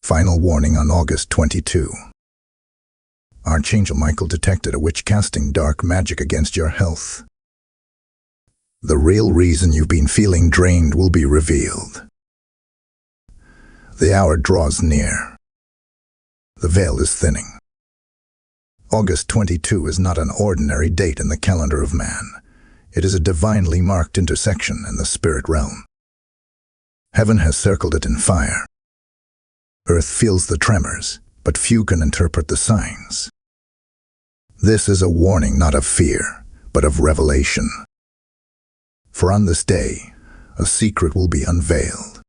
Final warning on August 22. Archangel Michael detected a witch casting dark magic against your health. The real reason you've been feeling drained will be revealed. The hour draws near. The veil is thinning. August 22 is not an ordinary date in the calendar of man. It is a divinely marked intersection in the spirit realm. Heaven has circled it in fire. Earth feels the tremors, but few can interpret the signs. This is a warning not of fear, but of revelation. For on this day, a secret will be unveiled.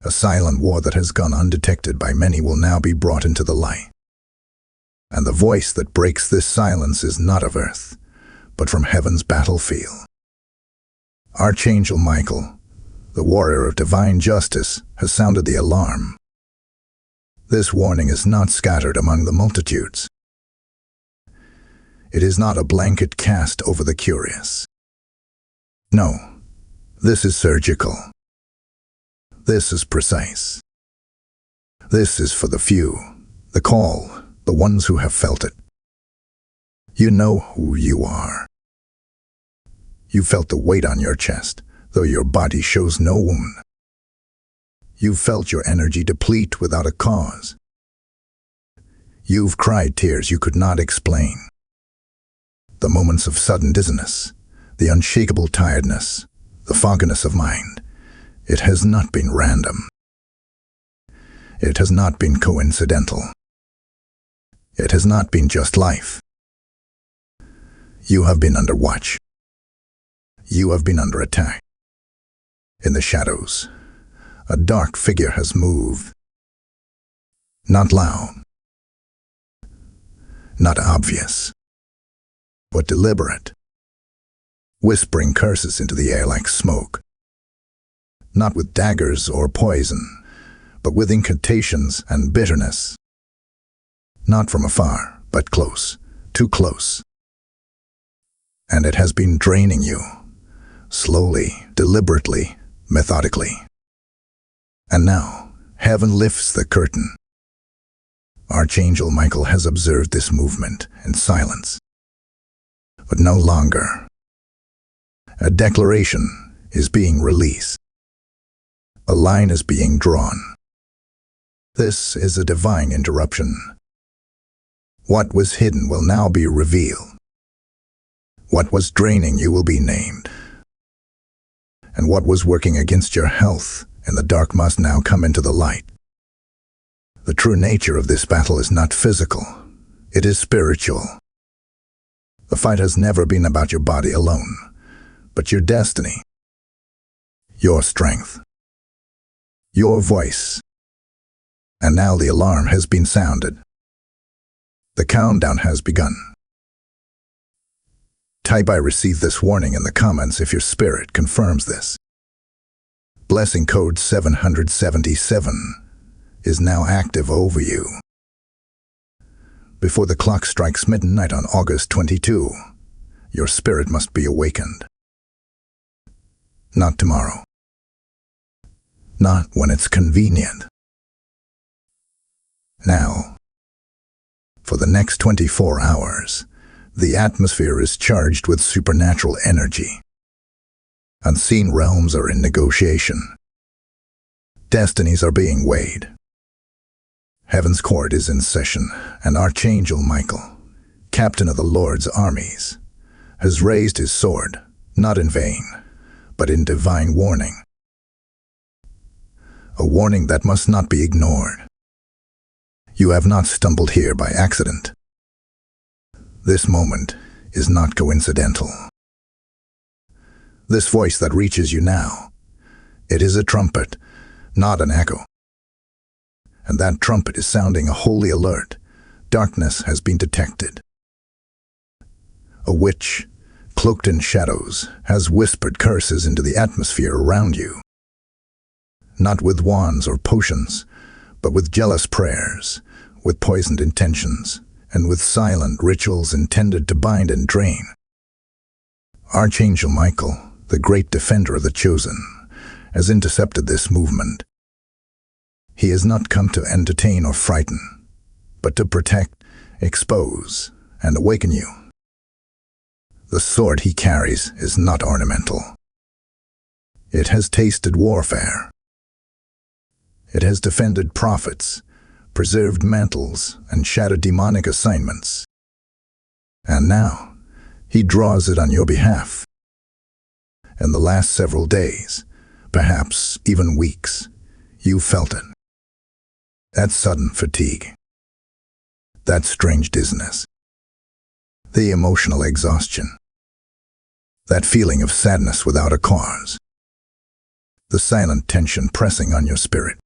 A silent war that has gone undetected by many will now be brought into the light. And the voice that breaks this silence is not of earth, but from heaven's battlefield. Archangel Michael, the warrior of divine justice, has sounded the alarm. This warning is not scattered among the multitudes. It is not a blanket cast over the curious. No, this is surgical. This is precise. This is for the few, the call, the ones who have felt it. You know who you are. You felt the weight on your chest, though your body shows no wound. You've felt your energy deplete without a cause. You've cried tears you could not explain. The moments of sudden dizziness, the unshakable tiredness, the fogginess of mind, it has not been random. It has not been coincidental. It has not been just life. You have been under watch. You have been under attack. In the shadows, a dark figure has moved. Not loud, not obvious, but deliberate, whispering curses into the air like smoke. Not with daggers or poison, but with incantations and bitterness. Not from afar, but close, too close. And it has been draining you, slowly, deliberately, methodically. And now, heaven lifts the curtain. Archangel Michael has observed this movement in silence. But no longer. A declaration is being released. A line is being drawn. This is a divine interruption. What was hidden will now be revealed. What was draining you will be named. And what was working against your health in the dark must now come into the light. The true nature of this battle is not physical. It is spiritual. The fight has never been about your body alone, but your destiny, your strength, your voice. And now the alarm has been sounded. The countdown has begun. Type "I receive this warning" in the comments if your spirit confirms this. Blessing code 777 is now active over you. Before the clock strikes midnight on August 22, your spirit must be awakened. Not tomorrow. Not when it's convenient. Now. For the next 24 hours, the atmosphere is charged with supernatural energy. Unseen realms are in negotiation. Destinies are being weighed. Heaven's court is in session, and Archangel Michael, captain of the Lord's armies, has raised his sword, not in vain, but in divine warning. A warning that must not be ignored. You have not stumbled here by accident. This moment is not coincidental. This voice that reaches you now, it is a trumpet, not an echo. And that trumpet is sounding a holy alert. Darkness has been detected. A witch, cloaked in shadows, has whispered curses into the atmosphere around you. Not with wands or potions, but with jealous prayers, with poisoned intentions, and with silent rituals intended to bind and drain. Archangel Michael, the great defender of the chosen, has intercepted this movement. He has not come to entertain or frighten, but to protect, expose, and awaken you. The sword he carries is not ornamental. It has tasted warfare. It has defended prophets, preserved mantles, and shattered demonic assignments. And now, he draws it on your behalf. In the last several days, perhaps even weeks, you felt it. That sudden fatigue. That strange dizziness. The emotional exhaustion. That feeling of sadness without a cause. The silent tension pressing on your spirit.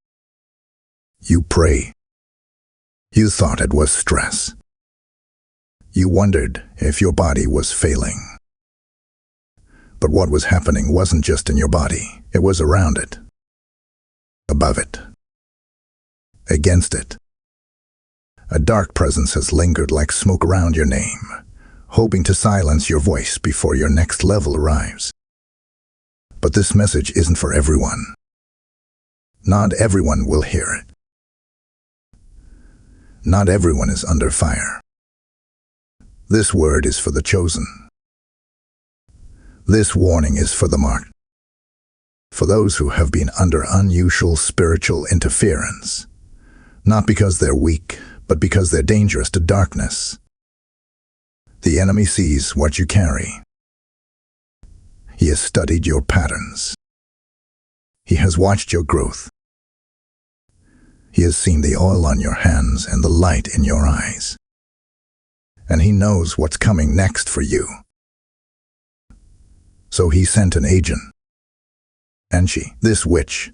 You pray. You thought it was stress. You wondered if your body was failing. But what was happening wasn't just in your body, it was around it. Above it. Against it. A dark presence has lingered like smoke around your name, hoping to silence your voice before your next level arrives. But this message isn't for everyone. Not everyone will hear it. Not everyone is under fire. This word is for the chosen. This warning is for the marked. For those who have been under unusual spiritual interference. Not because they're weak, but because they're dangerous to darkness. The enemy sees what you carry. He has studied your patterns. He has watched your growth. He has seen the oil on your hands and the light in your eyes. And he knows what's coming next for you. So he sent an agent. And she, this witch,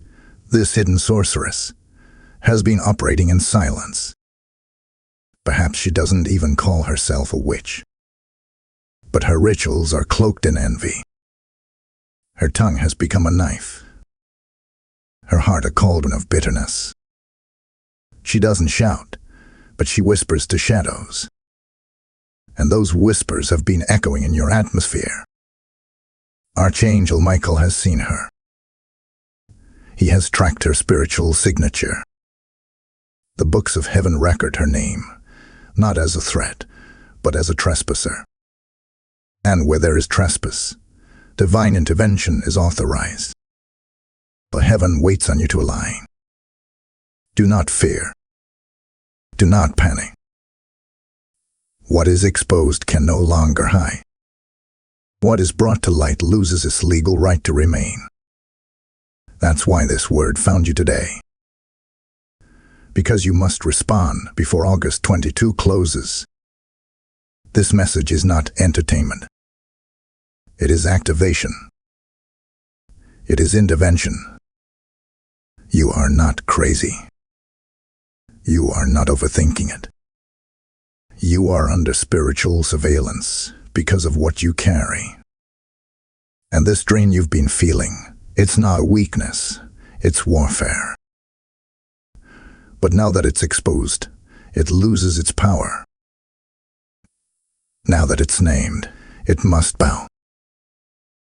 this hidden sorceress, has been operating in silence. Perhaps she doesn't even call herself a witch. But her rituals are cloaked in envy. Her tongue has become a knife. Her heart a cauldron of bitterness. She doesn't shout, but she whispers to shadows. And those whispers have been echoing in your atmosphere. Archangel Michael has seen her. He has tracked her spiritual signature. The books of heaven record her name, not as a threat, but as a trespasser. And where there is trespass, divine intervention is authorized. But heaven waits on you to align. Do not fear. Do not panic. What is exposed can no longer hide. What is brought to light loses its legal right to remain. That's why this word found you today. Because you must respond before August 22 closes. This message is not entertainment. It is activation. It is intervention. You are not crazy. You are not overthinking it. You are under spiritual surveillance because of what you carry. And this drain you've been feeling, it's not weakness, it's warfare. But now that it's exposed, it loses its power. Now that it's named, it must bow.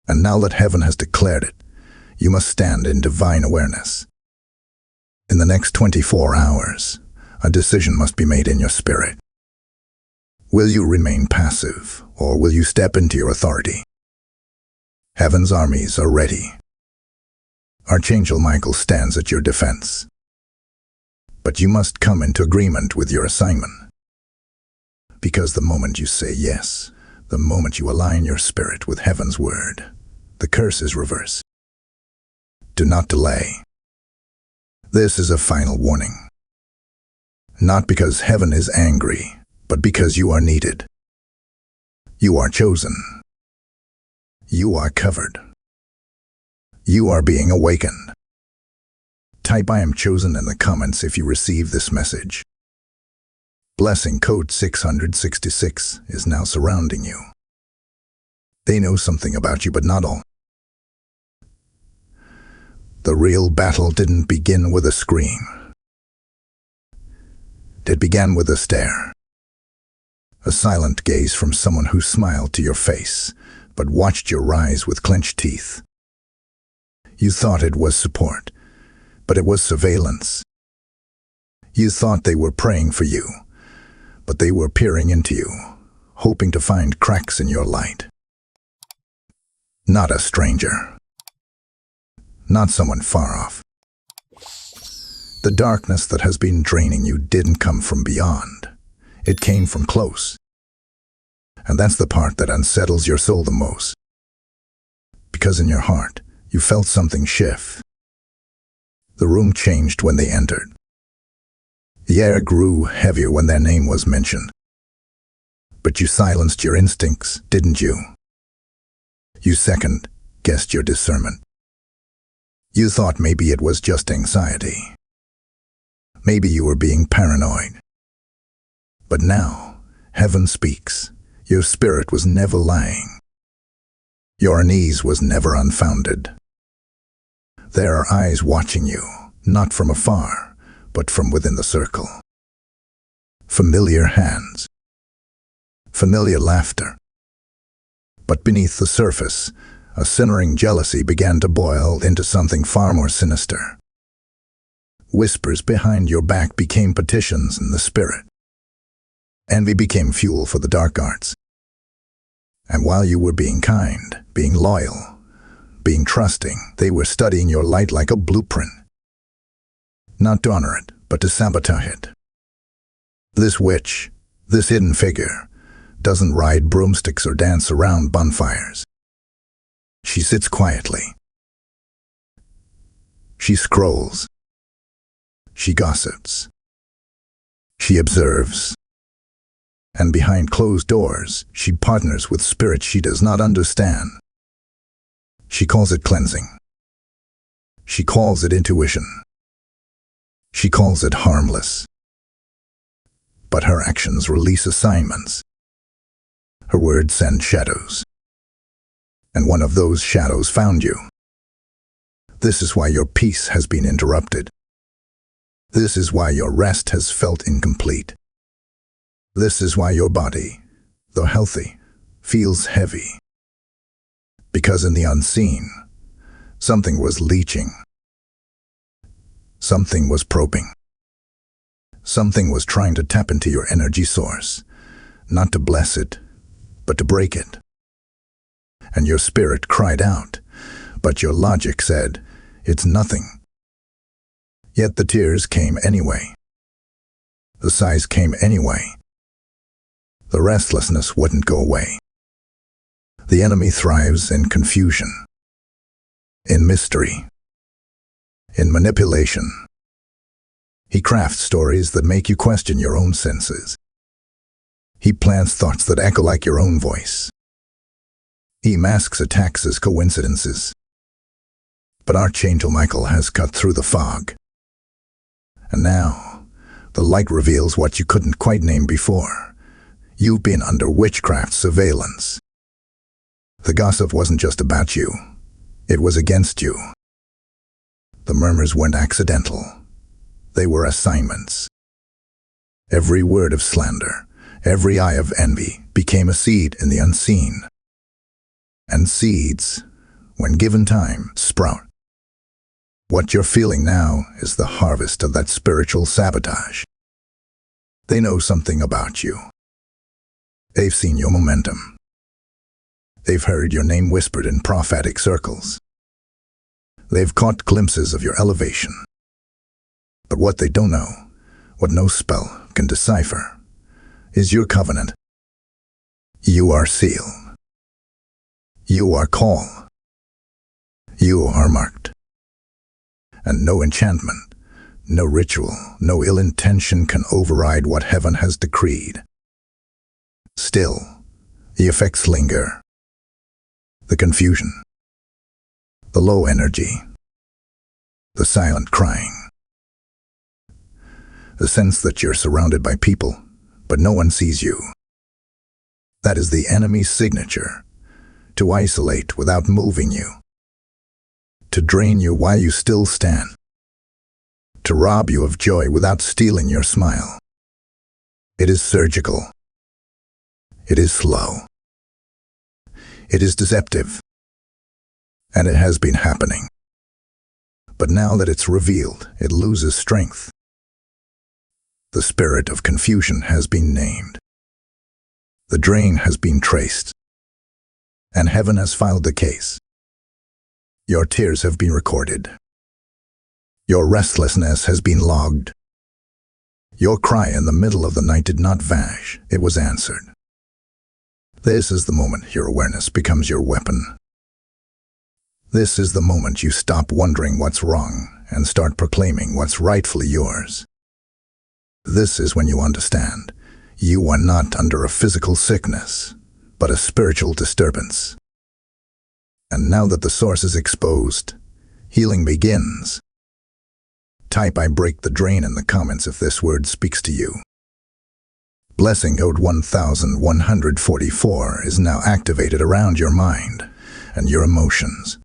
And now that heaven has declared it, you must stand in divine awareness. In the next 24 hours, a decision must be made in your spirit. Will you remain passive, or will you step into your authority? Heaven's armies are ready. Archangel Michael stands at your defense. But you must come into agreement with your assignment. Because the moment you say yes, the moment you align your spirit with heaven's word, the curse is reversed. Do not delay. This is a final warning. Not because heaven is angry, but because you are needed. You are chosen. You are covered. You are being awakened. Type "I am chosen" in the comments if you receive this message. Blessing code 666 is now surrounding you. They know something about you, but not all. The real battle didn't begin with a scream. It began with a stare. A silent gaze from someone who smiled to your face, but watched your rise with clenched teeth. You thought it was support, but it was surveillance. You thought they were praying for you, but they were peering into you, hoping to find cracks in your light. Not a stranger. Not someone far off. The darkness that has been draining you didn't come from beyond. It came from close. And that's the part that unsettles your soul the most. Because in your heart, you felt something shift. The room changed when they entered. The air grew heavier when their name was mentioned. But you silenced your instincts, didn't you? You second-guessed your discernment. You thought maybe it was just anxiety. Maybe you were being paranoid. But now, heaven speaks. Your spirit was never lying. Your unease was never unfounded. There are eyes watching you, not from afar, but from within the circle. Familiar hands. Familiar laughter. But beneath the surface, a simmering jealousy began to boil into something far more sinister. Whispers behind your back became petitions in the spirit. Envy became fuel for the dark arts. And while you were being kind, being loyal, being trusting, they were studying your light like a blueprint. Not to honor it, but to sabotage it. This witch, this hidden figure, doesn't ride broomsticks or dance around bonfires. She sits quietly. She scrolls. She gossips. She observes. And behind closed doors, she partners with spirits she does not understand. She calls it cleansing. She calls it intuition. She calls it harmless. But her actions release assignments. Her words send shadows. And one of those shadows found you. This is why your peace has been interrupted. This is why your rest has felt incomplete. This is why your body, though healthy, feels heavy. Because in the unseen, something was leaching. Something was probing. Something was trying to tap into your energy source, not to bless it, but to break it. And your spirit cried out, but your logic said, it's nothing. Yet the tears came anyway. The sighs came anyway. The restlessness wouldn't go away. The enemy thrives in confusion, in mystery, in manipulation. He crafts stories that make you question your own senses. He plants thoughts that echo like your own voice. He masks attacks as coincidences. But Archangel Michael has cut through the fog. And now, the light reveals what you couldn't quite name before. You've been under witchcraft surveillance. The gossip wasn't just about you. It was against you. The murmurs weren't accidental. They were assignments. Every word of slander, every eye of envy became a seed in the unseen. And seeds, when given time, sprout. What you're feeling now is the harvest of that spiritual sabotage. They know something about you. They've seen your momentum. They've heard your name whispered in prophetic circles. They've caught glimpses of your elevation. But what they don't know, what no spell can decipher, is your covenant. You are sealed. You are called. You are marked. And no enchantment, no ritual, no ill intention can override what heaven has decreed. Still, the effects linger. The confusion, the low energy, the silent crying, the sense that you're surrounded by people, but no one sees you. That is the enemy's signature, to isolate without moving you, to drain you while you still stand, to rob you of joy without stealing your smile. It is surgical. It is slow. It is deceptive. And it has been happening. But now that it's revealed, it loses strength. The spirit of confusion has been named. The drain has been traced, and heaven has filed the case. Your tears have been recorded. Your restlessness has been logged. Your cry in the middle of the night did not vanish, it was answered. This is the moment your awareness becomes your weapon. This is the moment you stop wondering what's wrong and start proclaiming what's rightfully yours. This is when you understand you are not under a physical sickness, but a spiritual disturbance. And now that the source is exposed, healing begins. Type "I break the drain" in the comments if this word speaks to you. Blessing code 1144 is now activated around your mind and your emotions.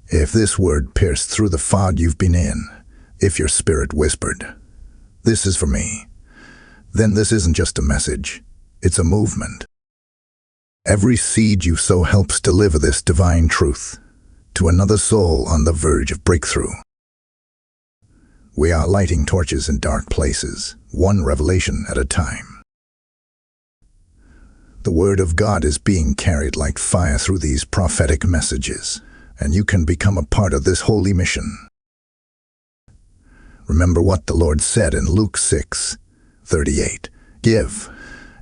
If this word pierced through the fog you've been in, if your spirit whispered, "This is for me," then this isn't just a message, it's a movement. Every seed you sow helps deliver this divine truth to another soul on the verge of breakthrough. We are lighting torches in dark places, one revelation at a time. The Word of God is being carried like fire through these prophetic messages, and you can become a part of this holy mission. Remember what the Lord said in Luke 6:38. Give,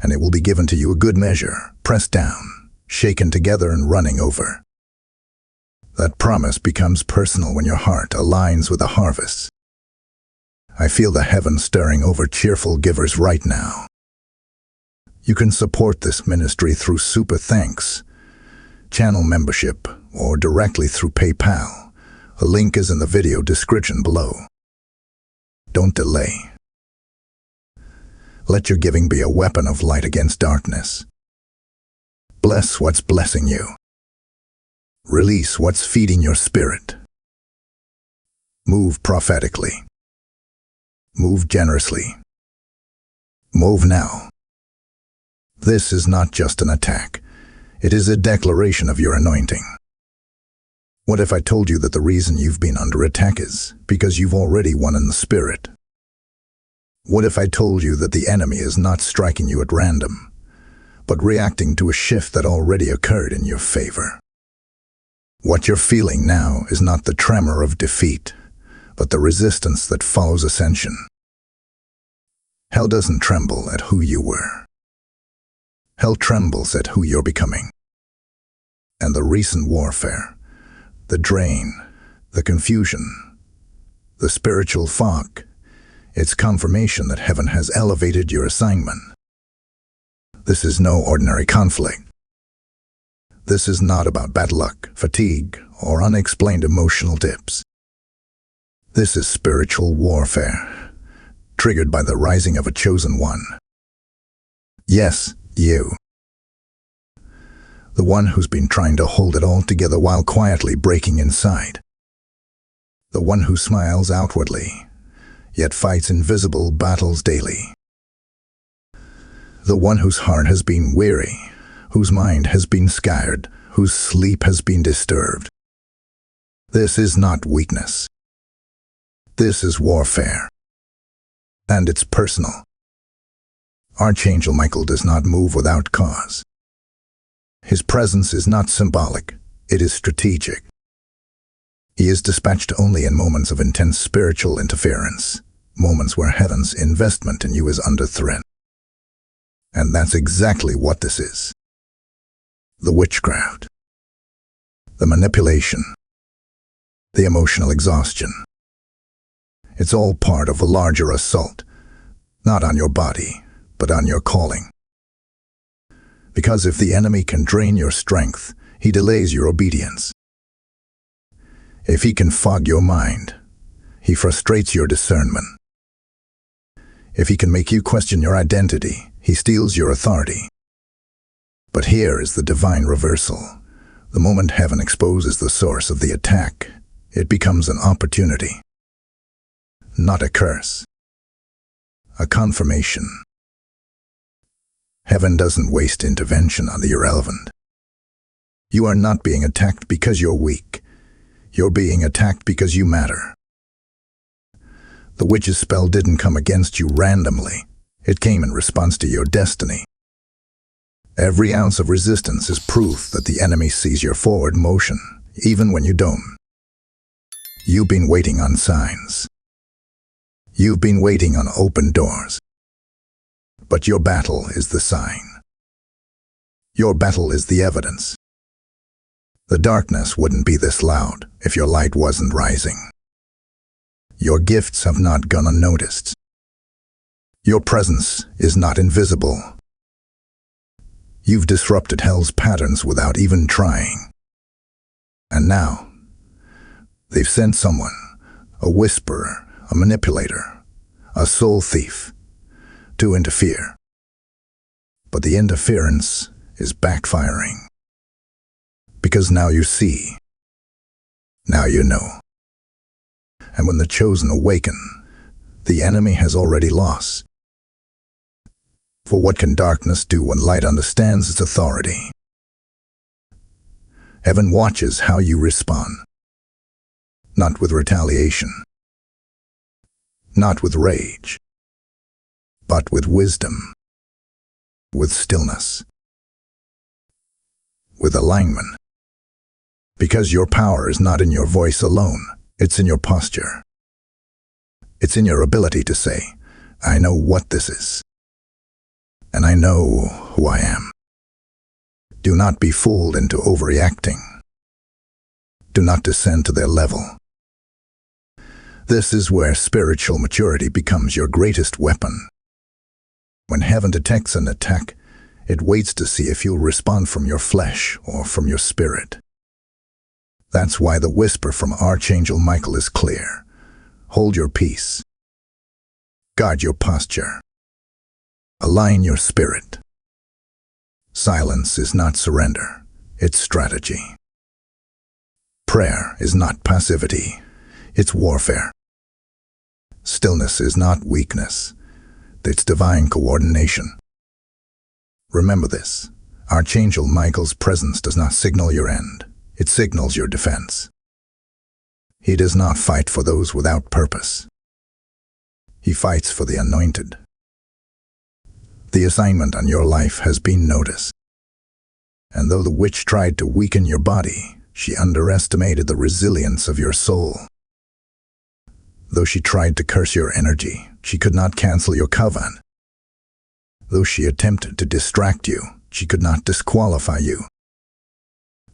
and it will be given to you a good measure, pressed down, shaken together and running over. That promise becomes personal when your heart aligns with the harvest. I feel the heavens stirring over cheerful givers right now. You can support this ministry through Super Thanks, channel membership, or directly through PayPal. A link is in the video description below. Don't delay. Let your giving be a weapon of light against darkness. Bless what's blessing you. Release what's feeding your spirit. Move prophetically. Move generously. Move now. This is not just an attack. It is a declaration of your anointing. What if I told you that the reason you've been under attack is because you've already won in the spirit? What if I told you that the enemy is not striking you at random, but reacting to a shift that already occurred in your favor? What you're feeling now is not the tremor of defeat, but the resistance that follows ascension. Hell doesn't tremble at who you were. Hell trembles at who you're becoming. And the recent warfare, the drain, the confusion, the spiritual fog, it's confirmation that heaven has elevated your assignment. This is no ordinary conflict. This is not about bad luck, fatigue, or unexplained emotional dips. This is spiritual warfare, triggered by the rising of a chosen one. Yes, you. The one who's been trying to hold it all together while quietly breaking inside. The one who smiles outwardly, yet fights invisible battles daily. The one whose heart has been weary, whose mind has been scared, whose sleep has been disturbed. This is not weakness. This is warfare. And it's personal. Archangel Michael does not move without cause. His presence is not symbolic, it is strategic. He is dispatched only in moments of intense spiritual interference, moments where heaven's investment in you is under threat. And that's exactly what this is. The witchcraft, the manipulation, the emotional exhaustion. It's all part of a larger assault, not on your body, but on your calling. Because if the enemy can drain your strength, he delays your obedience. If he can fog your mind, he frustrates your discernment. If he can make you question your identity, he steals your authority. But here is the divine reversal. The moment heaven exposes the source of the attack, it becomes an opportunity. Not a curse. A confirmation. Heaven doesn't waste intervention on the irrelevant. You are not being attacked because you're weak. You're being attacked because you matter. The witch's spell didn't come against you randomly. It came in response to your destiny. Every ounce of resistance is proof that the enemy sees your forward motion, even when you don't. You've been waiting on signs. You've been waiting on open doors. But your battle is the sign. Your battle is the evidence. The darkness wouldn't be this loud if your light wasn't rising. Your gifts have not gone unnoticed. Your presence is not invisible. You've disrupted hell's patterns without even trying. And now, they've sent someone, a whisperer, a manipulator, a soul thief, to interfere. But the interference is backfiring. Because now you see. Now you know. And when the chosen awaken, the enemy has already lost. For what can darkness do when light understands its authority? Heaven watches how you respond. Not with retaliation. Not with rage. But with wisdom. With stillness. With alignment. Because your power is not in your voice alone, it's in your posture. It's in your ability to say, I know what this is. And I know who I am. Do not be fooled into overreacting. Do not descend to their level. This is where spiritual maturity becomes your greatest weapon. When heaven detects an attack, it waits to see if you'll respond from your flesh or from your spirit. That's why the whisper from Archangel Michael is clear. Hold your peace. Guard your posture. Align your spirit. Silence is not surrender, it's strategy. Prayer is not passivity, it's warfare. Stillness is not weakness, it's divine coordination. Remember this, Archangel Michael's presence does not signal your end, it signals your defense. He does not fight for those without purpose. He fights for the anointed. The assignment on your life has been noticed. And though the witch tried to weaken your body, she underestimated the resilience of your soul. Though she tried to curse your energy, she could not cancel your covenant. Though she attempted to distract you, she could not disqualify you.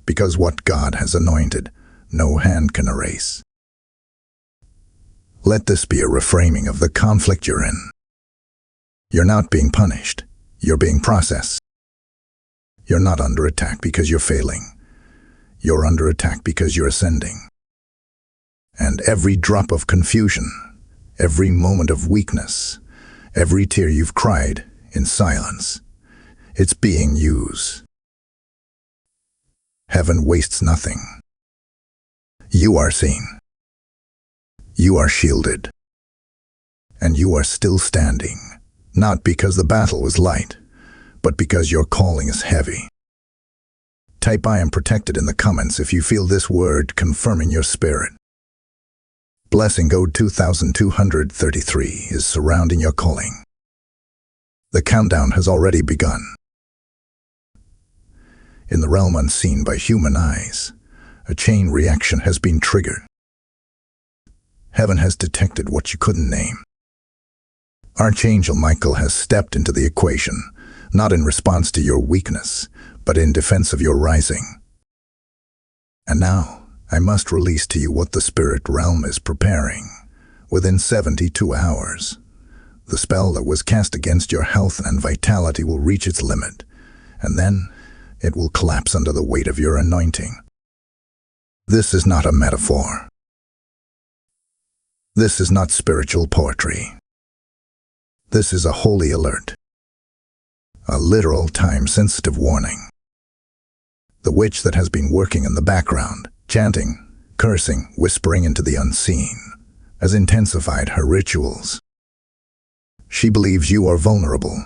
Because what God has anointed, no hand can erase. Let this be a reframing of the conflict you're in. You're not being punished, you're being processed. You're not under attack because you're failing. You're under attack because you're ascending. And every drop of confusion, every moment of weakness, every tear you've cried in silence, it's being used. Heaven wastes nothing. You are seen. You are shielded. And you are still standing. Not because the battle was light, but because your calling is heavy. Type I am protected in the comments if you feel this word confirming your spirit. Blessing code 2233 is surrounding your calling. The countdown has already begun. In the realm unseen by human eyes, a chain reaction has been triggered. Heaven has detected what you couldn't name. Archangel Michael has stepped into the equation, not in response to your weakness, but in defense of your rising. And now, I must release to you what the spirit realm is preparing. Within 72 hours, the spell that was cast against your health and vitality will reach its limit, and then it will collapse under the weight of your anointing. This is not a metaphor. This is not spiritual poetry. This is a holy alert. A literal time-sensitive warning. The witch that has been working in the background, chanting, cursing, whispering into the unseen, has intensified her rituals. She believes you are vulnerable.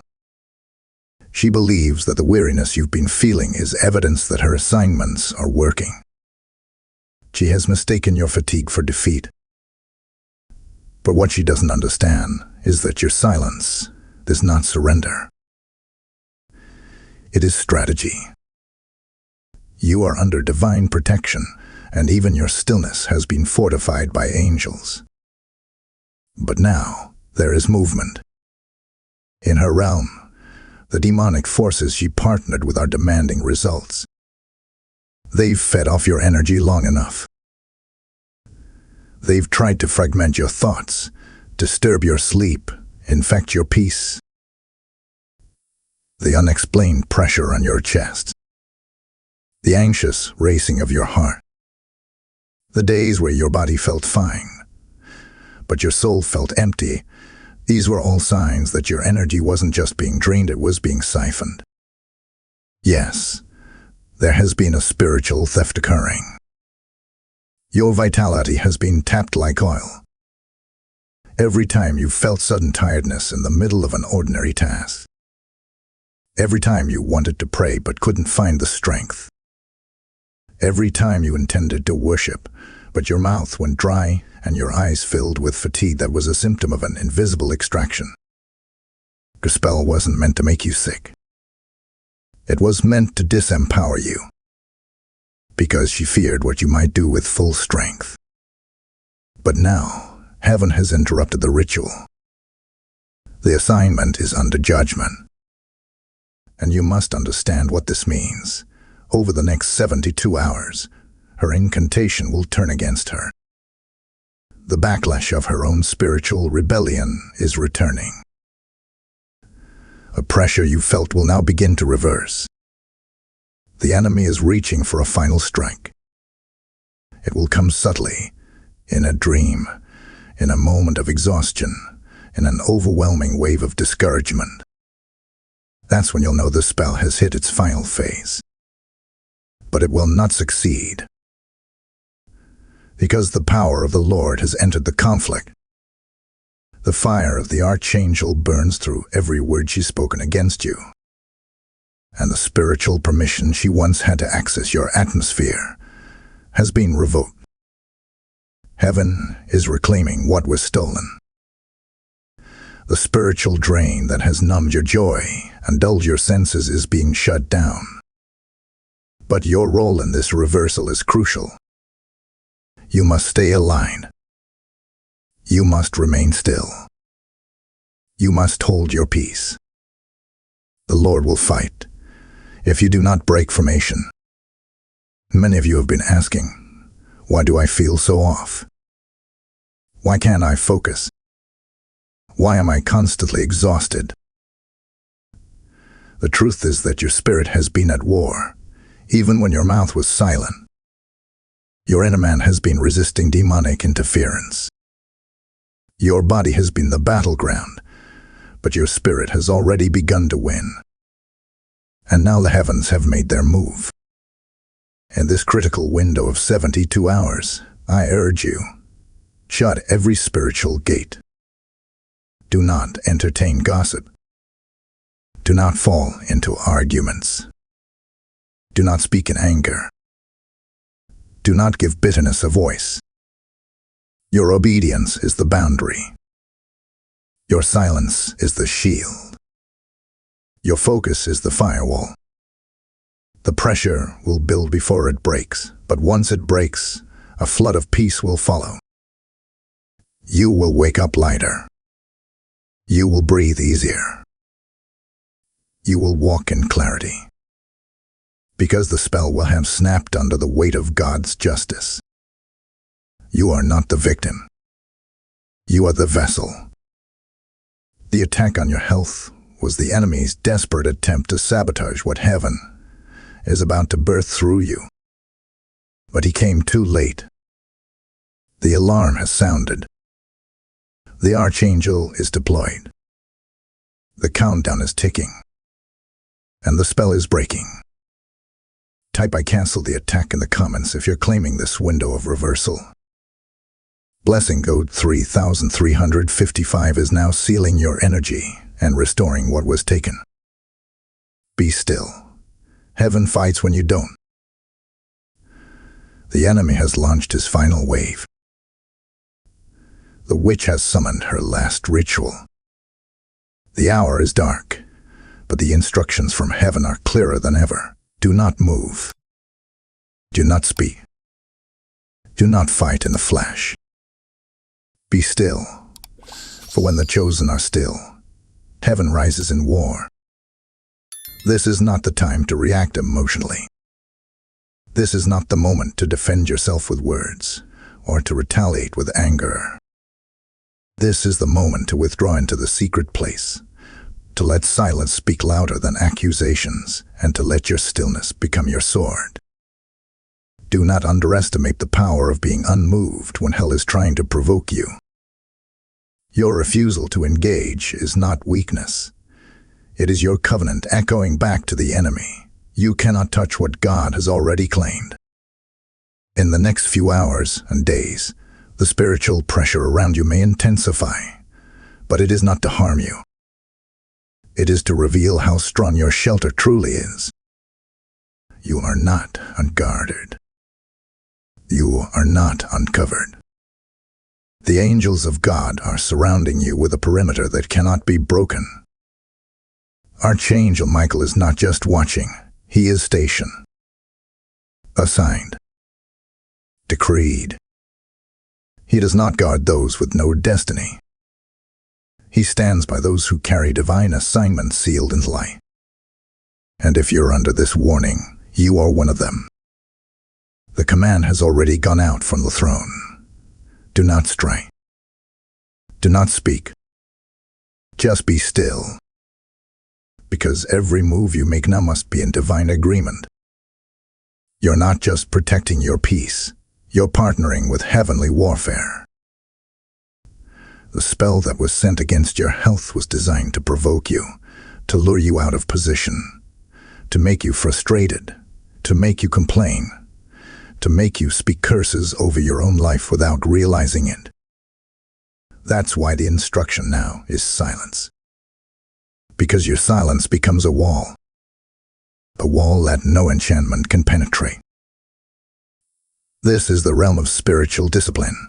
She believes that the weariness you've been feeling is evidence that her assignments are working. She has mistaken your fatigue for defeat. But what she doesn't understand is that your silence is not surrender. It is strategy. You are under divine protection, and even your stillness has been fortified by angels. But now there is movement. In her realm, the demonic forces she partnered with are demanding results. They've fed off your energy long enough. They've tried to fragment your thoughts, disturb your sleep, infect your peace. The unexplained pressure on your chest. The anxious racing of your heart. The days where your body felt fine, but your soul felt empty. These were all signs that your energy wasn't just being drained, it was being siphoned. Yes, there has been a spiritual theft occurring. Your vitality has been tapped like oil. Every time you felt sudden tiredness in the middle of an ordinary task. Every time you wanted to pray but couldn't find the strength. Every time you intended to worship, but your mouth went dry and your eyes filled with fatigue that was a symptom of an invisible extraction. The spell wasn't meant to make you sick. It was meant to disempower you, because she feared what you might do with full strength. But now, heaven has interrupted the ritual. The assignment is under judgment. And you must understand what this means. Over the next 72 hours, her incantation will turn against her. The backlash of her own spiritual rebellion is returning. A pressure you felt will now begin to reverse. The enemy is reaching for a final strike. It will come subtly, in a dream, in a moment of exhaustion, in an overwhelming wave of discouragement. That's when you'll know the spell has hit its final phase. But it will not succeed, because the power of the Lord has entered the conflict. The fire of the Archangel burns through every word she's spoken against you, and the spiritual permission she once had to access your atmosphere has been revoked. Heaven is reclaiming what was stolen. The spiritual drain that has numbed your joy and dulled your senses is being shut down. But your role in this reversal is crucial. You must stay aligned. You must remain still. You must hold your peace. The Lord will fight if you do not break formation. Many of you have been asking, why do I feel so off? Why can't I focus? Why am I constantly exhausted? The truth is that your spirit has been at war, even when your mouth was silent. Your inner man has been resisting demonic interference. Your body has been the battleground, but your spirit has already begun to win. And now the heavens have made their move. In this critical window of 72 hours, I urge you, shut every spiritual gate. Do not entertain gossip. Do not fall into arguments. Do not speak in anger. Do not give bitterness a voice. Your obedience is the boundary. Your silence is the shield. Your focus is the firewall. The pressure will build before it breaks, but once it breaks, a flood of peace will follow. You will wake up lighter. You will breathe easier. You will walk in clarity, because the spell will have snapped under the weight of God's justice. You are not the victim. You are the vessel. The attack on your health was the enemy's desperate attempt to sabotage what heaven is about to birth through you. But he came too late. The alarm has sounded. The Archangel is deployed. The countdown is ticking. And the spell is breaking. Type "I cancel the attack" in the comments if you're claiming this window of reversal. Blessing code 3355 is now sealing your energy and restoring what was taken. Be still. Heaven fights when you don't. The enemy has launched his final wave. The witch has summoned her last ritual. The hour is dark, but the instructions from heaven are clearer than ever. Do not move. Do not speak. Do not fight in the flesh. Be still, for when the chosen are still, heaven rises in war. This is not the time to react emotionally. This is not the moment to defend yourself with words or to retaliate with anger. This is the moment to withdraw into the secret place, to let silence speak louder than accusations, and to let your stillness become your sword. Do not underestimate the power of being unmoved when hell is trying to provoke you. Your refusal to engage is not weakness. It is your covenant echoing back to the enemy. You cannot touch what God has already claimed. In the next few hours and days, the spiritual pressure around you may intensify, but it is not to harm you. It is to reveal how strong your shelter truly is. You are not unguarded. You are not uncovered. The angels of God are surrounding you with a perimeter that cannot be broken. Archangel Michael is not just watching, he is stationed, assigned, decreed. He does not guard those with no destiny. He stands by those who carry divine assignments sealed in light. And if you're under this warning, you are one of them. The command has already gone out from the throne. Do not stray. Do not speak. Just be still. Because every move you make now must be in divine agreement. You're not just protecting your peace. You're partnering with heavenly warfare. The spell that was sent against your health was designed to provoke you, to lure you out of position, to make you frustrated, to make you complain, to make you speak curses over your own life without realizing it. That's why the instruction now is silence. Because your silence becomes a wall that no enchantment can penetrate. This is the realm of spiritual discipline.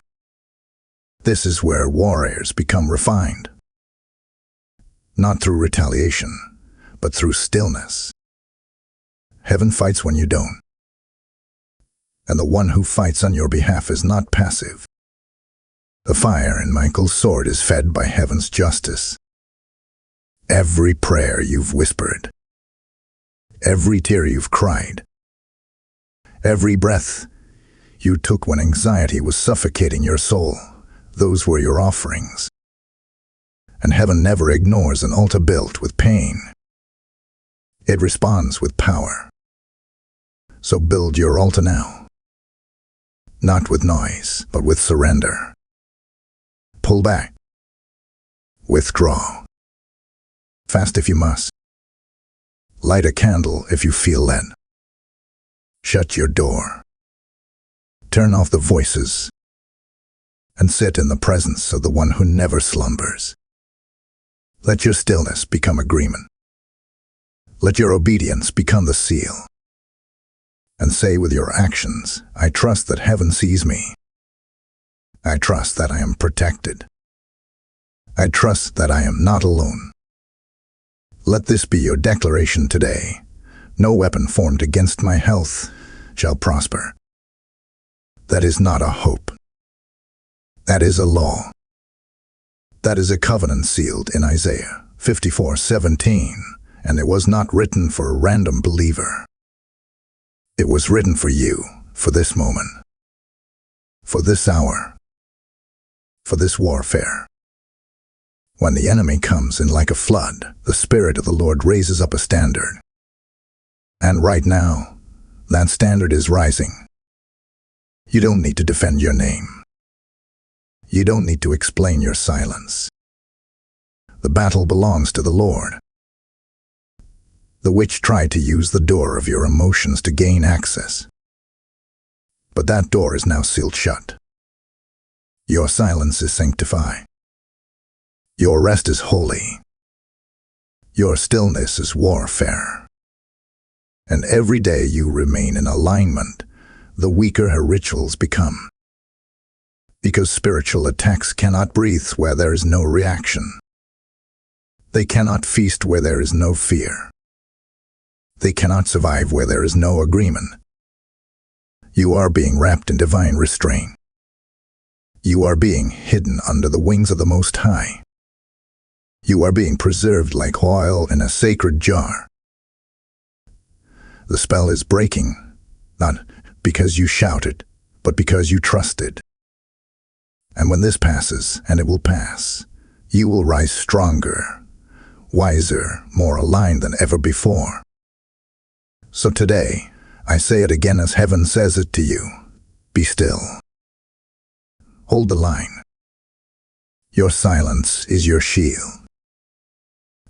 This is where warriors become refined. Not through retaliation, but through stillness. Heaven fights when you don't. And the one who fights on your behalf is not passive. The fire in Michael's sword is fed by heaven's justice. Every prayer you've whispered, every tear you've cried, every breath you took when anxiety was suffocating your soul, those were your offerings. And heaven never ignores an altar built with pain. It responds with power. So build your altar now. Not with noise, but with surrender. Pull back. Withdraw. Fast if you must. Light a candle if you feel led. Shut your door. Turn off the voices. And sit in the presence of the one who never slumbers. Let your stillness become agreement. Let your obedience become the seal. And say with your actions, I trust that heaven sees me. I trust that I am protected. I trust that I am not alone. Let this be your declaration today. No weapon formed against my health shall prosper. That is not a hope. That is a law. That is a covenant sealed in Isaiah 54:17, and it was not written for a random believer. It was written for you, for this moment, for this hour, for this warfare. When the enemy comes in like a flood, the Spirit of the Lord raises up a standard. And right now, that standard is rising. You don't need to defend your name. You don't need to explain your silence. The battle belongs to the Lord. The witch tried to use the door of your emotions to gain access. But that door is now sealed shut. Your silence is sanctified. Your rest is holy. Your stillness is warfare. And every day you remain in alignment, the weaker her rituals become. Because spiritual attacks cannot breathe where there is no reaction. They cannot feast where there is no fear. They cannot survive where there is no agreement. You are being wrapped in divine restraint. You are being hidden under the wings of the Most High. You are being preserved like oil in a sacred jar. The spell is breaking, not because you shouted, but because you trusted. And when this passes, and it will pass, you will rise stronger, wiser, more aligned than ever before. So today, I say it again as heaven says it to you. Be still. Hold the line. Your silence is your shield,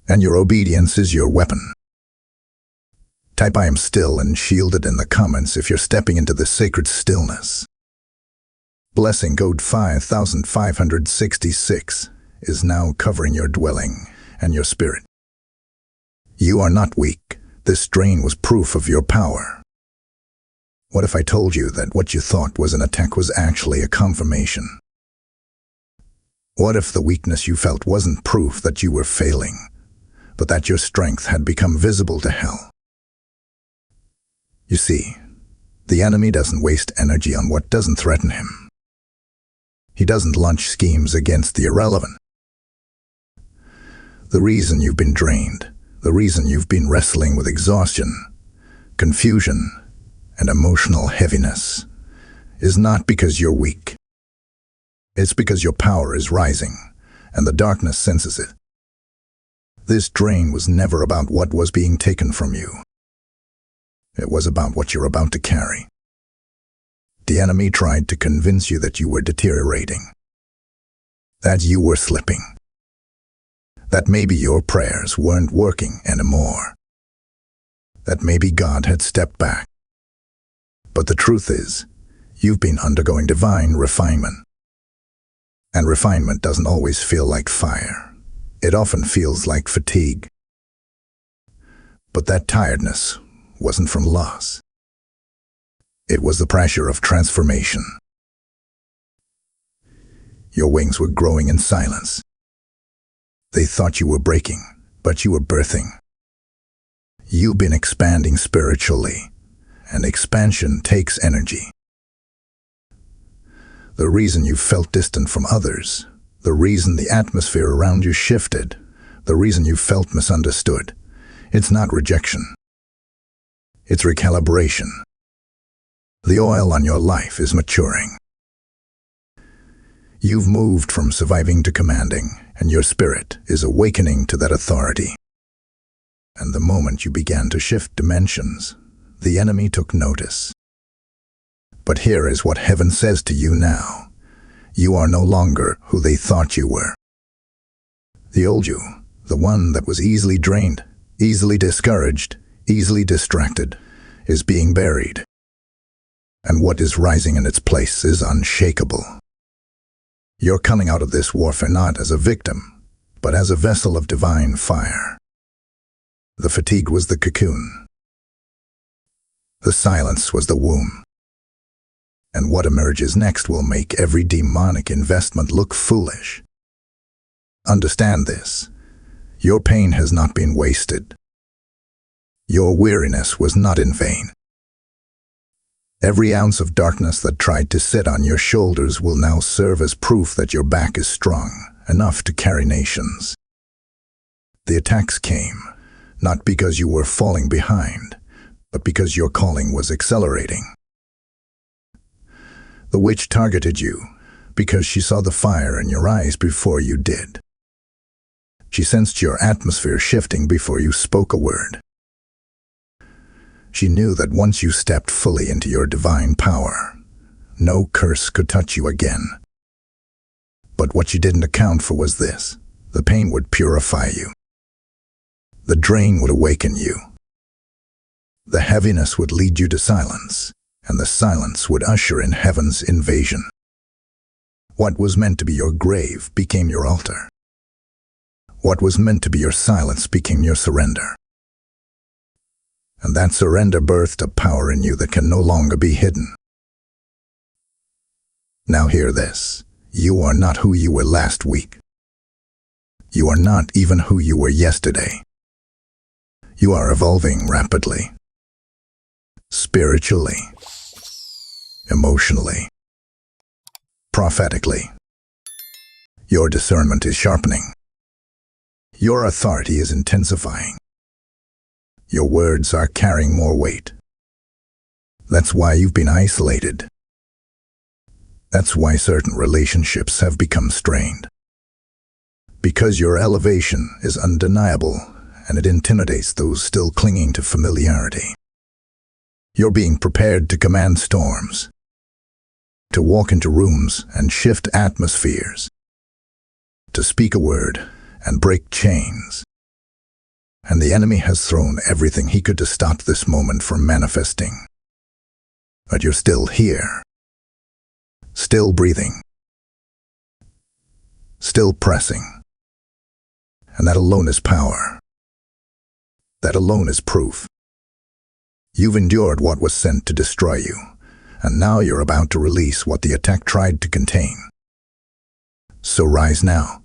and your obedience is your weapon. Type "I am still" and shielded in the comments if you're stepping into the sacred stillness. Blessing code 5566 is now covering your dwelling and your spirit. You are not weak. This drain was proof of your power. What if I told you that what you thought was an attack was actually a confirmation? What if the weakness you felt wasn't proof that you were failing, but that your strength had become visible to hell? You see, the enemy doesn't waste energy on what doesn't threaten him. He doesn't launch schemes against the irrelevant. The reason you've been drained, the reason you've been wrestling with exhaustion, confusion, and emotional heaviness is not because you're weak. It's because your power is rising, and the darkness senses it. This drain was never about what was being taken from you. It was about what you're about to carry. The enemy tried to convince you that you were deteriorating, that you were slipping, that maybe your prayers weren't working anymore, that maybe God had stepped back. But the truth is, you've been undergoing divine refinement. And refinement doesn't always feel like fire. It often feels like fatigue. But that tiredness wasn't from loss. It was the pressure of transformation. Your wings were growing in silence. They thought you were breaking, but you were birthing. You've been expanding spiritually, and expansion takes energy. The reason you felt distant from others, the reason the atmosphere around you shifted, the reason you felt misunderstood, it's not rejection. It's recalibration. The oil on your life is maturing. You've moved from surviving to commanding, and your spirit is awakening to that authority. And the moment you began to shift dimensions, the enemy took notice. But here is what heaven says to you now. You are no longer who they thought you were. The old you, the one that was easily drained, easily discouraged, easily distracted, is being buried. And what is rising in its place is unshakable. You're coming out of this warfare not as a victim, but as a vessel of divine fire. The fatigue was the cocoon. The silence was the womb. And what emerges next will make every demonic investment look foolish. Understand this. Your pain has not been wasted. Your weariness was not in vain. Every ounce of darkness that tried to sit on your shoulders will now serve as proof that your back is strong enough to carry nations. The attacks came, not because you were falling behind, but because your calling was accelerating. The witch targeted you because she saw the fire in your eyes before you did. She sensed your atmosphere shifting before you spoke a word. She knew that once you stepped fully into your divine power, no curse could touch you again. But what she didn't account for was this: the pain would purify you. The drain would awaken you. The heaviness would lead you to silence, and the silence would usher in heaven's invasion. What was meant to be your grave became your altar. What was meant to be your silence became your surrender. And that surrender birthed a power in you that can no longer be hidden. Now hear this. You are not who you were last week. You are not even who you were yesterday. You are evolving rapidly. Spiritually, emotionally, prophetically. Your discernment is sharpening. Your authority is intensifying. Your words are carrying more weight. That's why you've been isolated. That's why certain relationships have become strained. Because your elevation is undeniable and it intimidates those still clinging to familiarity. You're being prepared to command storms, to walk into rooms and shift atmospheres, to speak a word and break chains. And the enemy has thrown everything he could to stop this moment from manifesting. But you're still here, still breathing, still pressing. And that alone is power. That alone is proof. You've endured what was sent to destroy you, and now you're about to release what the attack tried to contain. So rise now,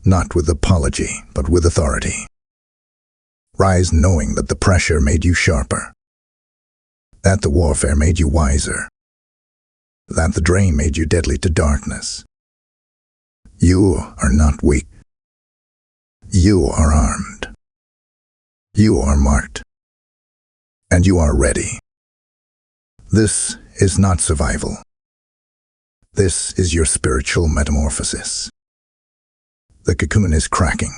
not with apology, but with authority. Rise knowing that the pressure made you sharper, that the warfare made you wiser, that the drain made you deadly to darkness. You are not weak. You are armed. You are marked. And you are ready. This is not survival. This is your spiritual metamorphosis. The cocoon is cracking.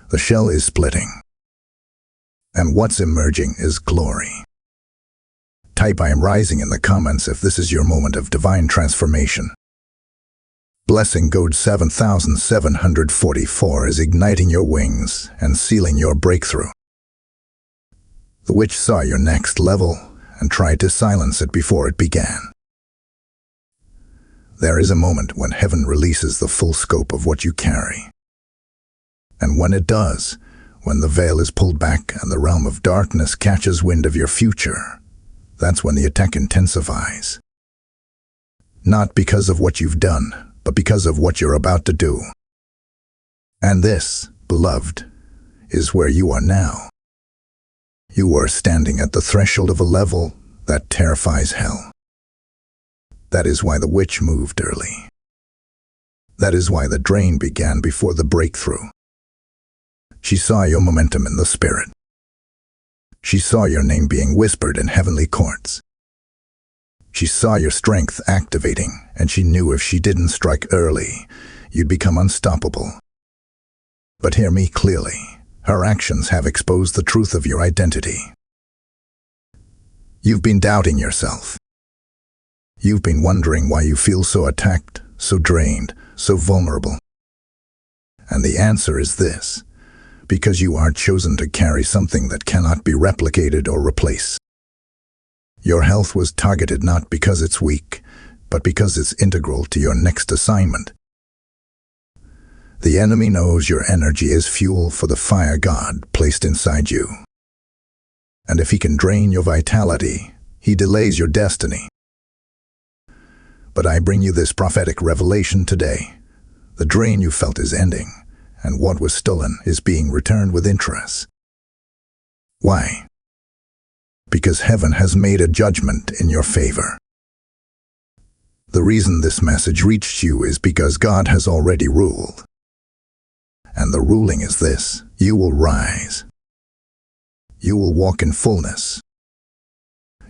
The shell is splitting. And what's emerging is glory. Type "I am rising" in the comments if this is your moment of divine transformation. Blessing code 7744 is igniting your wings and sealing your breakthrough. The witch saw your next level and tried to silence it before it began. There is a moment when heaven releases the full scope of what you carry. And when it does, when the veil is pulled back and the realm of darkness catches wind of your future, that's when the attack intensifies. Not because of what you've done, but because of what you're about to do. And this, beloved, is where you are now. You are standing at the threshold of a level that terrifies hell. That is why the witch moved early. That is why the drain began before the breakthrough. She saw your momentum in the spirit. She saw your name being whispered in heavenly courts. She saw your strength activating, and she knew if she didn't strike early, you'd become unstoppable. But hear me clearly. Her actions have exposed the truth of your identity. You've been doubting yourself. You've been wondering why you feel so attacked, so drained, so vulnerable. And the answer is this: because you are chosen to carry something that cannot be replicated or replaced. Your health was targeted not because it's weak, but because it's integral to your next assignment. The enemy knows your energy is fuel for the fire God placed inside you. And if he can drain your vitality, he delays your destiny. But I bring you this prophetic revelation today. The drain you felt is ending, and what was stolen is being returned with interest. Why? Because heaven has made a judgment in your favor. The reason this message reached you is because God has already ruled. And the ruling is this: you will rise. You will walk in fullness.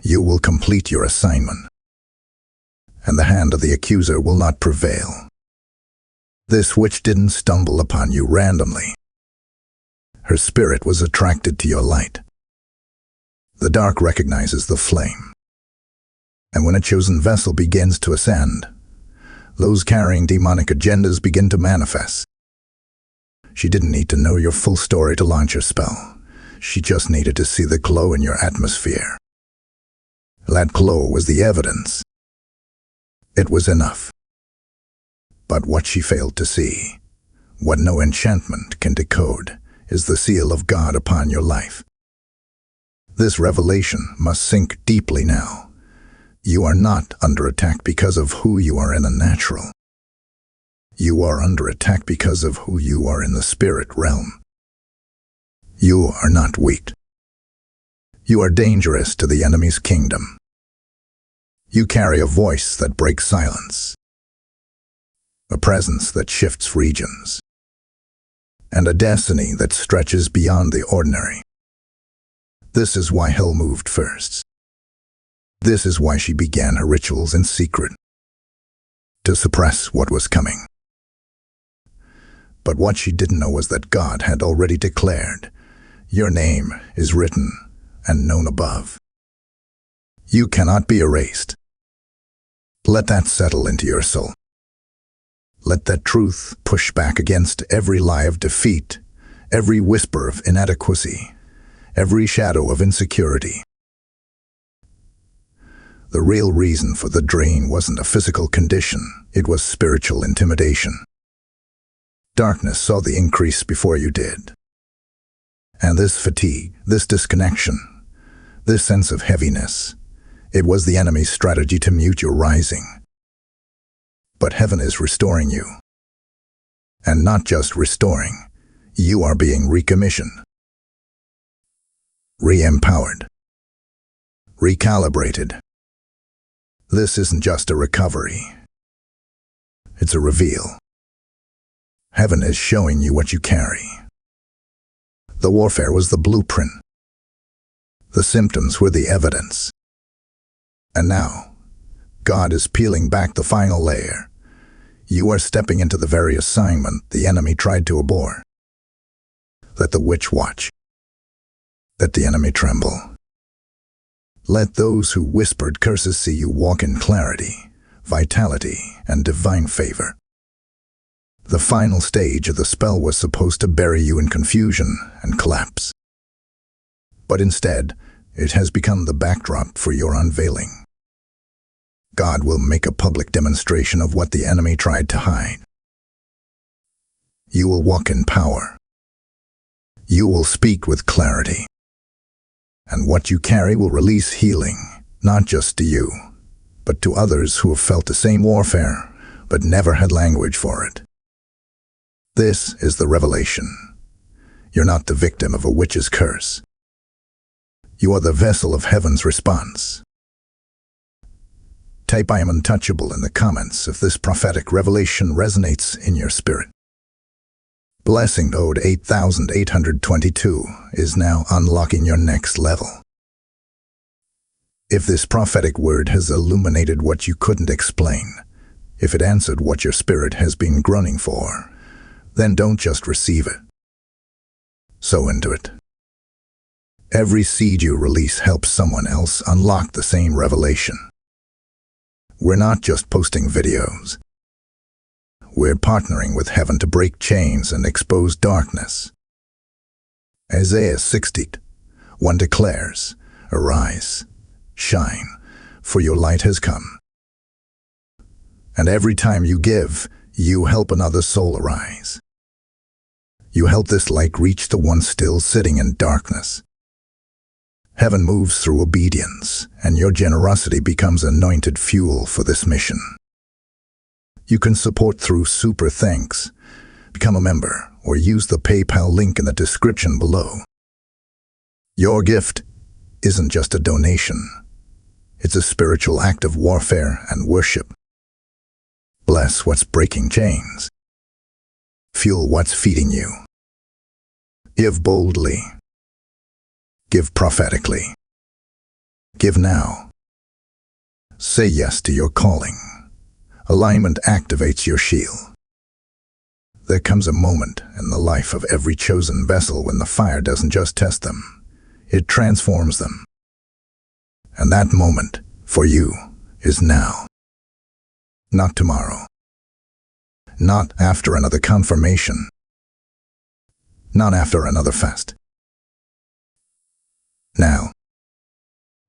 You will complete your assignment. And the hand of the accuser will not prevail. This witch didn't stumble upon you randomly. Her spirit was attracted to your light. The dark recognizes the flame. And when a chosen vessel begins to ascend, those carrying demonic agendas begin to manifest. She didn't need to know your full story to launch her spell. She just needed to see the glow in your atmosphere. That glow was the evidence. It was enough. But what she failed to see, what no enchantment can decode, is the seal of God upon your life. This revelation must sink deeply now, You are not under attack because of who you are in the natural. You are under attack because of who you are in the spirit realm. You are not weak. You are dangerous to the enemy's kingdom. You carry a voice that breaks silence, a presence that shifts regions, and a destiny that stretches beyond the ordinary. This is why hell moved first. This is why she began her rituals in secret, to suppress what was coming. But what she didn't know was that God had already declared, "Your name is written and known above. You cannot be erased." Let that settle into your soul. Let that truth push back against every lie of defeat, every whisper of inadequacy, every shadow of insecurity. The real reason for the drain wasn't a physical condition, it was spiritual intimidation. Darkness saw the increase before you did. And this fatigue, this disconnection, this sense of heaviness, it was the enemy's strategy to mute your rising. But heaven is restoring you. And not just restoring, you are being recommissioned, re-empowered, recalibrated. This isn't just a recovery. It's a reveal. Heaven is showing you what you carry. The warfare was the blueprint. The symptoms were the evidence. And now, God is peeling back the final layer. You are stepping into the very assignment the enemy tried to abort. Let the witch watch. Let the enemy tremble. Let those who whispered curses see you walk in clarity, vitality, and divine favor. The final stage of the spell was supposed to bury you in confusion and collapse. But instead, it has become the backdrop for your unveiling. God will make a public demonstration of what the enemy tried to hide. You will walk in power. You will speak with clarity. And what you carry will release healing, not just to you, but to others who have felt the same warfare, but never had language for it. This is the revelation. You're not the victim of a witch's curse. You are the vessel of heaven's response. Type "I am untouchable" in the comments if this prophetic revelation resonates in your spirit. Blessing Ode 8822 is now unlocking your next level. If this prophetic word has illuminated what you couldn't explain, if it answered what your spirit has been groaning for, then don't just receive it. Sow into it. Every seed you release helps someone else unlock the same revelation. We're not just posting videos. We're partnering with heaven to break chains and expose darkness. Isaiah 60:1 declares, "Arise, shine, for your light has come." And every time you give, you help another soul arise. You help this light reach the one still sitting in darkness. Heaven moves through obedience, and your generosity becomes anointed fuel for this mission. You can support through Super Thanks, become a member, or use the PayPal link in the description below. Your gift isn't just a donation. It's a spiritual act of warfare and worship. Bless what's breaking chains. Fuel what's feeding you. Give boldly. Give prophetically. Give now. Say yes to your calling. Alignment activates your shield. There comes a moment in the life of every chosen vessel when the fire doesn't just test them, it transforms them. And that moment, for you, is now. Not tomorrow. Not after another confirmation. Not after another fast. Now.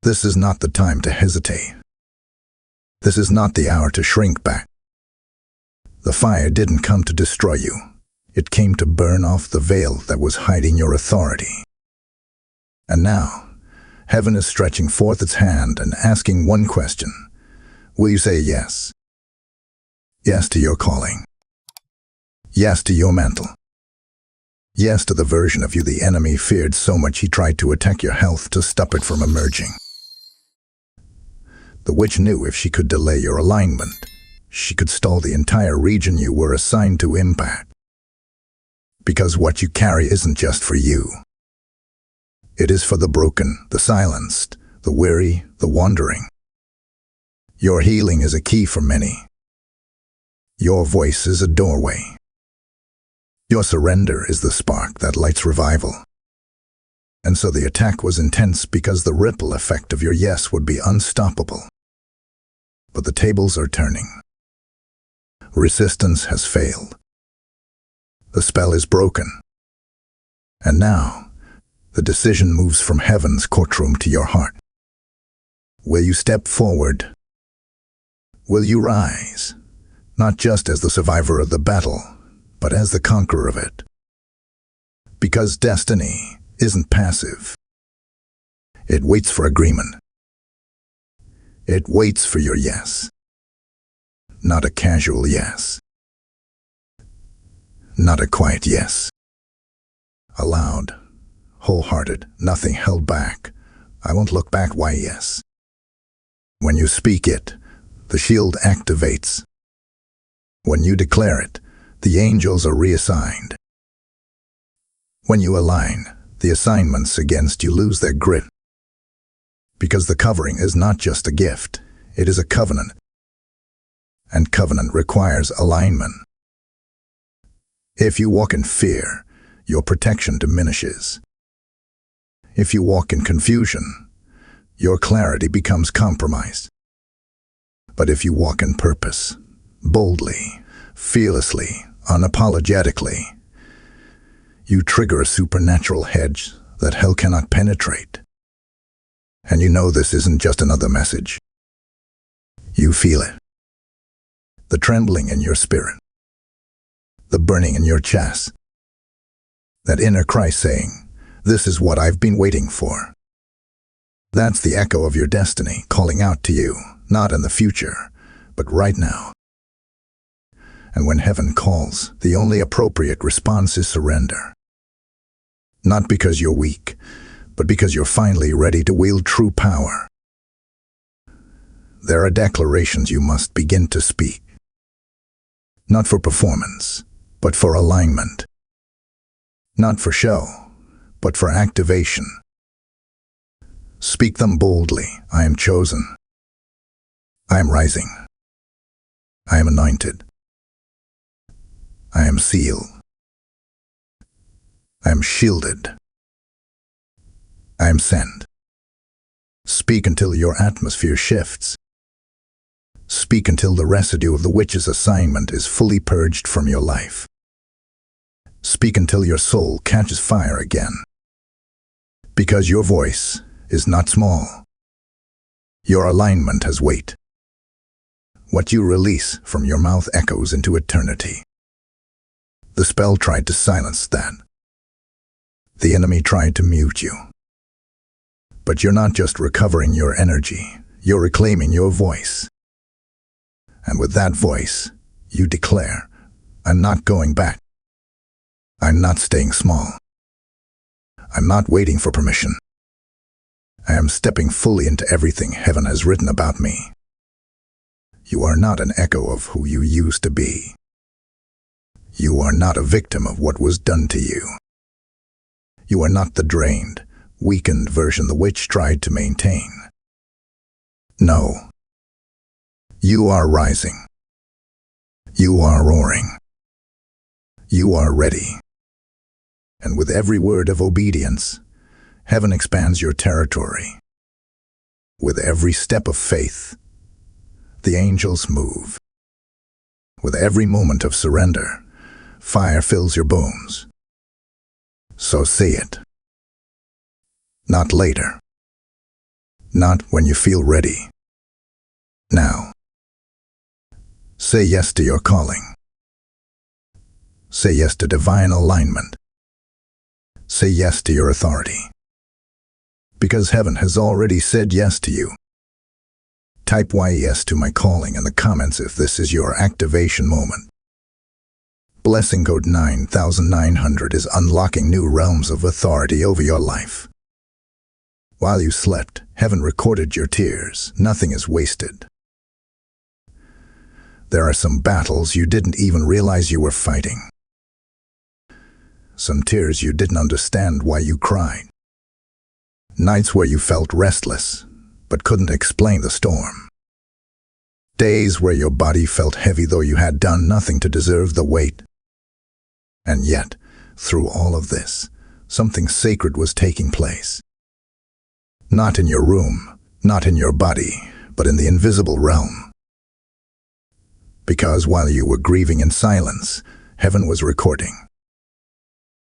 This is not the time to hesitate. This is not the hour to shrink back. The fire didn't come to destroy you. It came to burn off the veil that was hiding your authority. And now, Heaven is stretching forth its hand and asking one question. Will you say yes? Yes to your calling. Yes to your mantle. Yes to the version of you the enemy feared so much he tried to attack your health to stop it from emerging. The witch knew if she could delay your alignment, she could stall the entire region you were assigned to impact. Because what you carry isn't just for you. It is for the broken, the silenced, the weary, the wandering. Your healing is a key for many. Your voice is a doorway. Your surrender is the spark that lights revival. And so the attack was intense because the ripple effect of your yes would be unstoppable. But the tables are turning. Resistance has failed. The spell is broken. And now, the decision moves from heaven's courtroom to your heart. Will you step forward? Will you rise? Not just as the survivor of the battle, but as the conqueror of it. Because destiny isn't passive. It waits for agreement. It waits for your yes. Not a casual yes. Not a quiet yes. A loud, wholehearted, nothing held back. I won't look back, why yes. When you speak it, the shield activates. When you declare it, the angels are reassigned. When you align, the assignments against you lose their grip. Because the covering is not just a gift, it is a covenant. And covenant requires alignment. If you walk in fear, your protection diminishes. If you walk in confusion, your clarity becomes compromised. But if you walk in purpose, boldly, fearlessly, unapologetically, you trigger a supernatural hedge that hell cannot penetrate. And you know this isn't just another message. You feel it. The trembling in your spirit. The burning in your chest. That inner cry saying, "This is what I've been waiting for." That's the echo of your destiny calling out to you, not in the future, but right now. And when heaven calls, the only appropriate response is surrender. Not because you're weak, but because you're finally ready to wield true power. There are declarations you must begin to speak. Not for performance, but for alignment. Not for show, but for activation. Speak them boldly. I am chosen. I am rising. I am anointed. I am sealed. I am shielded. I am sent. Speak until your atmosphere shifts. Speak until the residue of the witch's assignment is fully purged from your life. Speak until your soul catches fire again. Because your voice is not small. Your alignment has weight. What you release from your mouth echoes into eternity. The spell tried to silence that. The enemy tried to mute you. But you're not just recovering your energy, you're reclaiming your voice. And with that voice, you declare, I'm not going back. I'm not staying small. I'm not waiting for permission. I am stepping fully into everything heaven has written about me. You are not an echo of who you used to be. You are not a victim of what was done to you. You are not the drained, weakened version the witch tried to maintain. No. You are rising. You are roaring. You are ready. And with every word of obedience, heaven expands your territory. With every step of faith, the angels move. With every moment of surrender, fire fills your bones. So say it. Not later. Not when you feel ready. Now. Say yes to your calling. Say yes to divine alignment. Say yes to your authority. because heaven has already said yes to you. Type yes to my calling in the comments if this is your activation moment. Blessing code 9900 is unlocking new realms of authority over your life. While you slept, heaven recorded your tears. Nothing is wasted. There are some battles you didn't even realize you were fighting. Some tears you didn't understand why you cried. Nights where you felt restless, but couldn't explain the storm. Days where your body felt heavy though you had done nothing to deserve the weight. And yet, through all of this, something sacred was taking place. Not in your room, not in your body, but in the invisible realm. Because while you were grieving in silence, heaven was recording.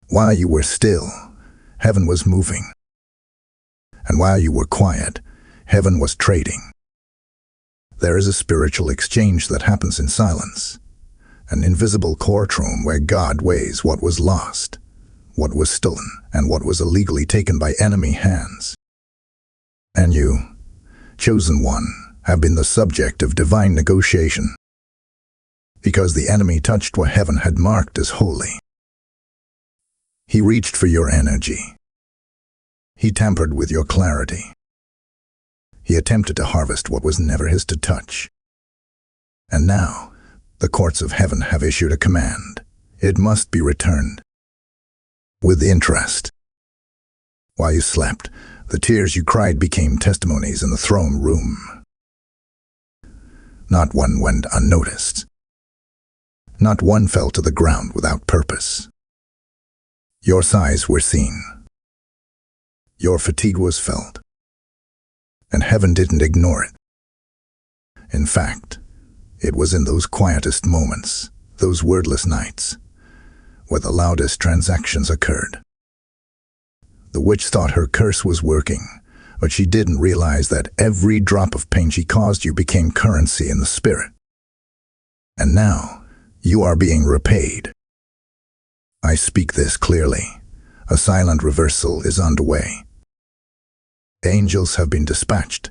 While you were still, heaven was moving. And while you were quiet, heaven was trading. There is a spiritual exchange that happens in silence, an invisible courtroom where God weighs what was lost, what was stolen, and what was illegally taken by enemy hands. And you, chosen one, have been the subject of divine negotiation, because the enemy touched what heaven had marked as holy. He reached for your energy. He tampered with your clarity. He attempted to harvest what was never his to touch. And now, the courts of heaven have issued a command. It must be returned. With interest. While you slept, the tears you cried became testimonies in the throne room. Not one went unnoticed. Not one fell to the ground without purpose. Your sighs were seen. Your fatigue was felt. And heaven didn't ignore it. In fact, it was in those quietest moments, those wordless nights, where the loudest transactions occurred. The witch thought her curse was working, but she didn't realize that every drop of pain she caused you became currency in the spirit. And now, you are being repaid. I speak this clearly. A silent reversal is underway. Angels have been dispatched,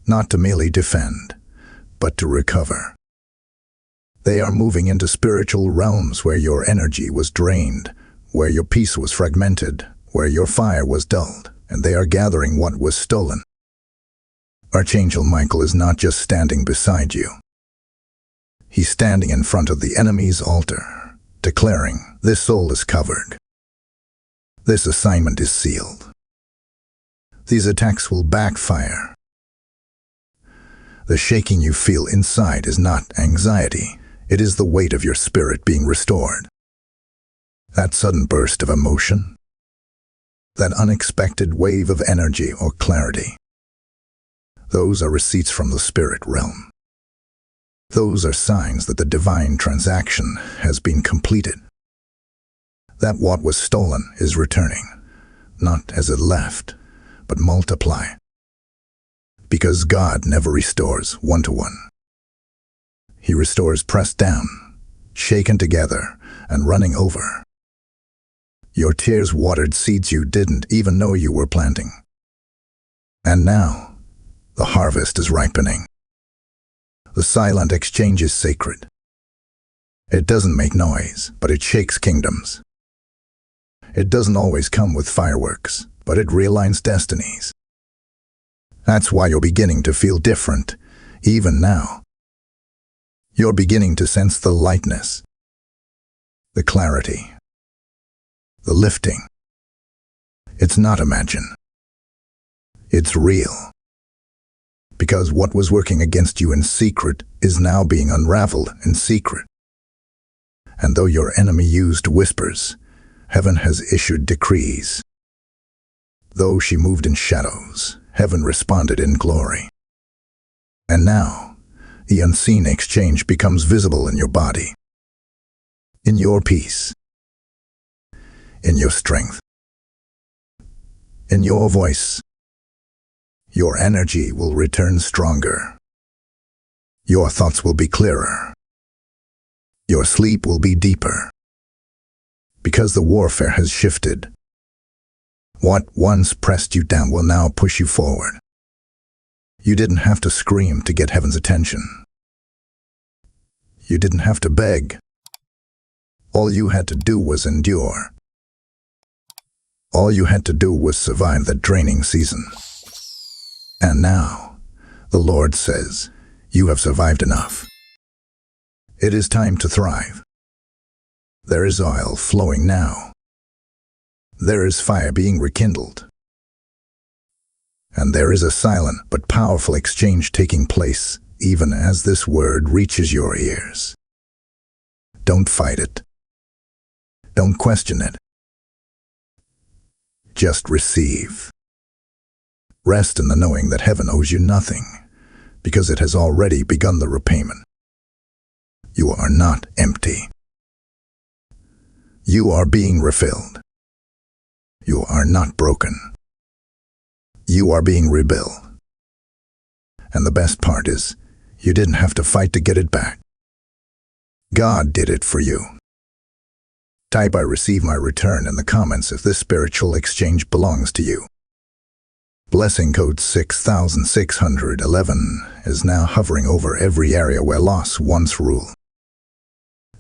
not to merely defend, but to recover. They are moving into spiritual realms where your energy was drained, where your peace was fragmented, where your fire was dulled, and they are gathering what was stolen. Archangel Michael is not just standing beside you. He's standing in front of the enemy's altar, declaring, "This soul is covered. This assignment is sealed. These attacks will backfire." The shaking you feel inside is not anxiety. It is the weight of your spirit being restored. That sudden burst of emotion, that unexpected wave of energy or clarity, those are receipts from the spirit realm. Those are signs that the divine transaction has been completed. That what was stolen is returning, not as it left, but multiply. Because God never restores one-to-one. He restores pressed down, shaken together, and running over. Your tears watered seeds you didn't even know you were planting. And now, the harvest is ripening. The silent exchange is sacred. It doesn't make noise, but it shakes kingdoms. It doesn't always come with fireworks, but it realigns destinies. That's why you're beginning to feel different, even now. You're beginning to sense the lightness, the clarity, the lifting. It's not imagined. It's real. Because what was working against you in secret is now being unraveled in secret. And though your enemy used whispers, heaven has issued decrees. Though she moved in shadows, heaven responded in glory. And now, the unseen exchange becomes visible in your body, in your peace, in your strength, in your voice. Your energy will return stronger. Your thoughts will be clearer. Your sleep will be deeper. Because the warfare has shifted. What once pressed you down will now push you forward. You didn't have to scream to get heaven's attention. You didn't have to beg. All you had to do was endure. All you had to do was survive the draining season. And now, the Lord says, you have survived enough. It is time to thrive. There is oil flowing now. There is fire being rekindled. And there is a silent but powerful exchange taking place even as this word reaches your ears. Don't fight it. Don't question it. Just receive. Rest in the knowing that heaven owes you nothing, because it has already begun the repayment. You are not empty. You are being refilled. You are not broken. You are being rebuilt. And the best part is, you didn't have to fight to get it back. God did it for you. Type "I receive my return" in the comments if this spiritual exchange belongs to you. Blessing code 6611 is now hovering over every area where loss once ruled.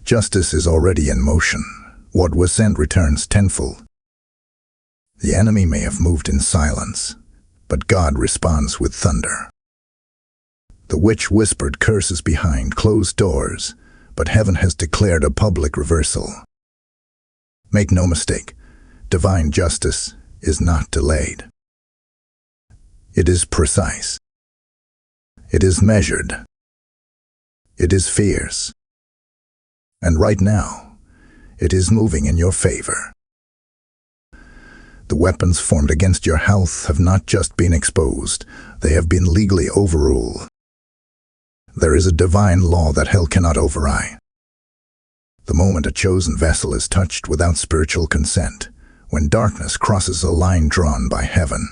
Justice is already in motion. What was sent returns tenfold. The enemy may have moved in silence, but God responds with thunder. The witch whispered curses behind closed doors, but heaven has declared a public reversal. Make no mistake, divine justice is not delayed. It is precise. It is measured. It is fierce. And right now, it is moving in your favor. The weapons formed against your health have not just been exposed, they have been legally overruled. There is a divine law that hell cannot override. The moment a chosen vessel is touched without spiritual consent, when darkness crosses a line drawn by heaven,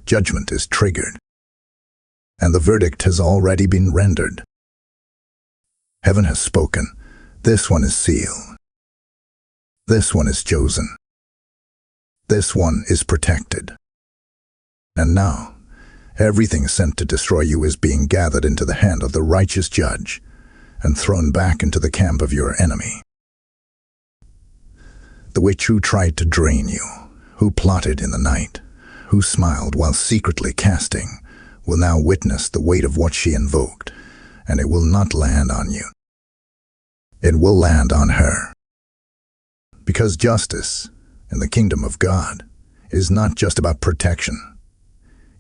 judgment is triggered. And the verdict has already been rendered. Heaven has spoken. This one is sealed. This one is chosen. This one is protected. And now, everything sent to destroy you is being gathered into the hand of the righteous judge and thrown back into the camp of your enemy. The witch who tried to drain you, who plotted in the night, who smiled while secretly casting, will now witness the weight of what she invoked, and it will not land on you. It will land on her. Because justice in the kingdom of God is not just about protection.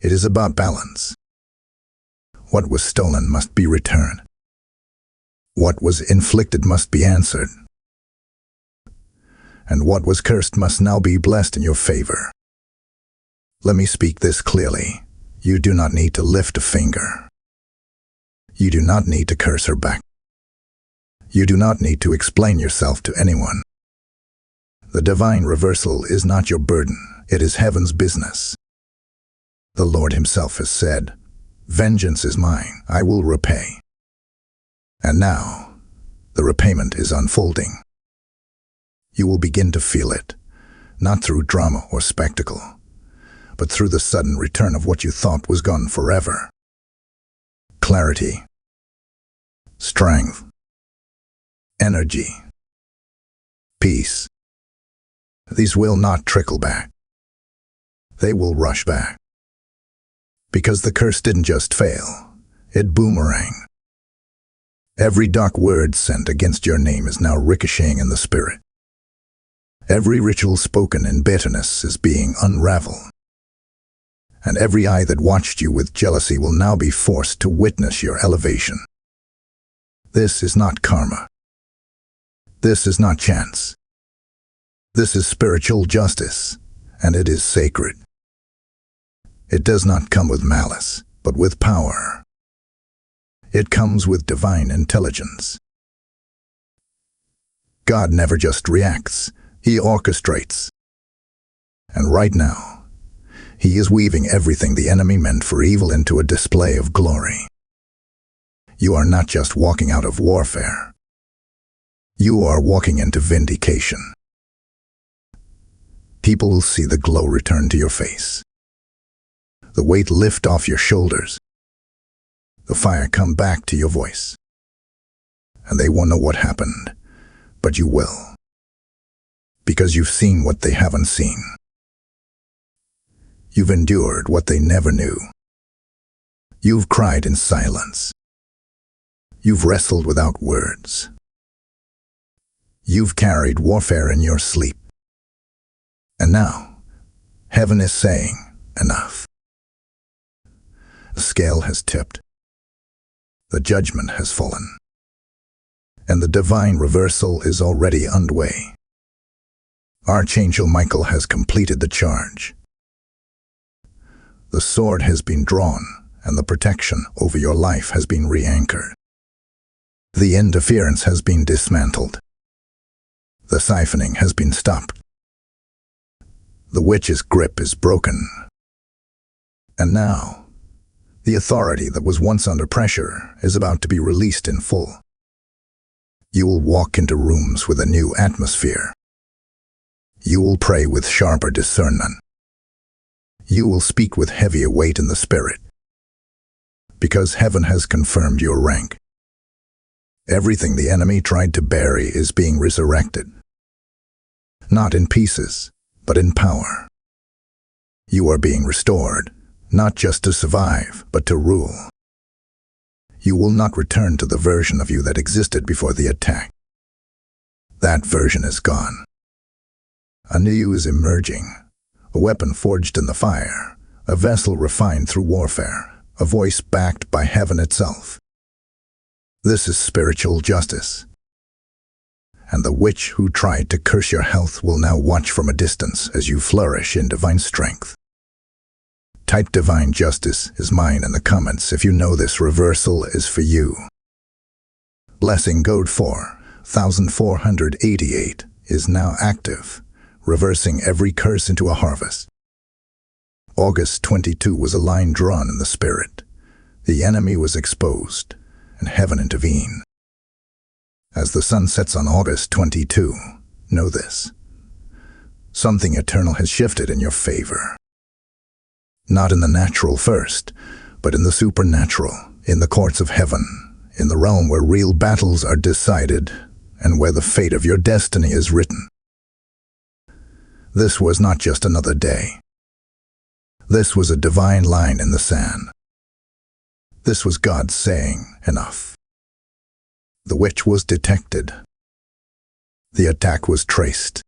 It is about balance. What was stolen must be returned. What was inflicted must be answered. And what was cursed must now be blessed in your favor. Let me speak this clearly. You do not need to lift a finger. You do not need to curse her back. You do not need to explain yourself to anyone. The divine reversal is not your burden, it is heaven's business. The Lord himself has said, "Vengeance is mine, I will repay." And now, the repayment is unfolding. You will begin to feel it, not through drama or spectacle, but through the sudden return of what you thought was gone forever. Clarity, strength, energy, peace. These will not trickle back. They will rush back. Because the curse didn't just fail, it boomerang. Every dark word sent against your name is now ricocheting in the spirit. Every ritual spoken in bitterness is being unraveled. And every eye that watched you with jealousy will now be forced to witness your elevation. This is not karma. This is not chance. This is spiritual justice, and it is sacred. It does not come with malice, but with power. It comes with divine intelligence. God never just reacts, he orchestrates. And right now, he is weaving everything the enemy meant for evil into a display of glory. You are not just walking out of warfare. You are walking into vindication. People will see the glow return to your face, the weight lift off your shoulders, the fire come back to your voice. And they won't know what happened, but you will, because you've seen what they haven't seen. You've endured what they never knew. You've cried in silence. You've wrestled without words. You've carried warfare in your sleep. And now, heaven is saying, enough. The scale has tipped. The judgment has fallen. And the divine reversal is already underway. Archangel Michael has completed the charge. The sword has been drawn, and the protection over your life has been re-anchored. The interference has been dismantled. The siphoning has been stopped. The witch's grip is broken. And now, the authority that was once under pressure is about to be released in full. You will walk into rooms with a new atmosphere. You will pray with sharper discernment. You will speak with heavier weight in the spirit. Because heaven has confirmed your rank. Everything the enemy tried to bury is being resurrected. Not in pieces, but in power. You are being restored, not just to survive, but to rule. You will not return to the version of you that existed before the attack. That version is gone. A new is emerging, a weapon forged in the fire, a vessel refined through warfare, a voice backed by heaven itself. This is spiritual justice. And the witch who tried to curse your health will now watch from a distance as you flourish in divine strength. Type divine justice is mine in the comments if you know this reversal is for you. Blessing code 4488 is now active, reversing every curse into a harvest. August 22 was a line drawn in the spirit. The enemy was exposed, and heaven intervened. As the sun sets on August 22, know this. Something eternal has shifted in your favor. Not in the natural first, but in the supernatural, in the courts of heaven, in the realm where real battles are decided and where the fate of your destiny is written. This was not just another day. This was a divine line in the sand. This was God saying, enough. The witch was detected. The attack was traced.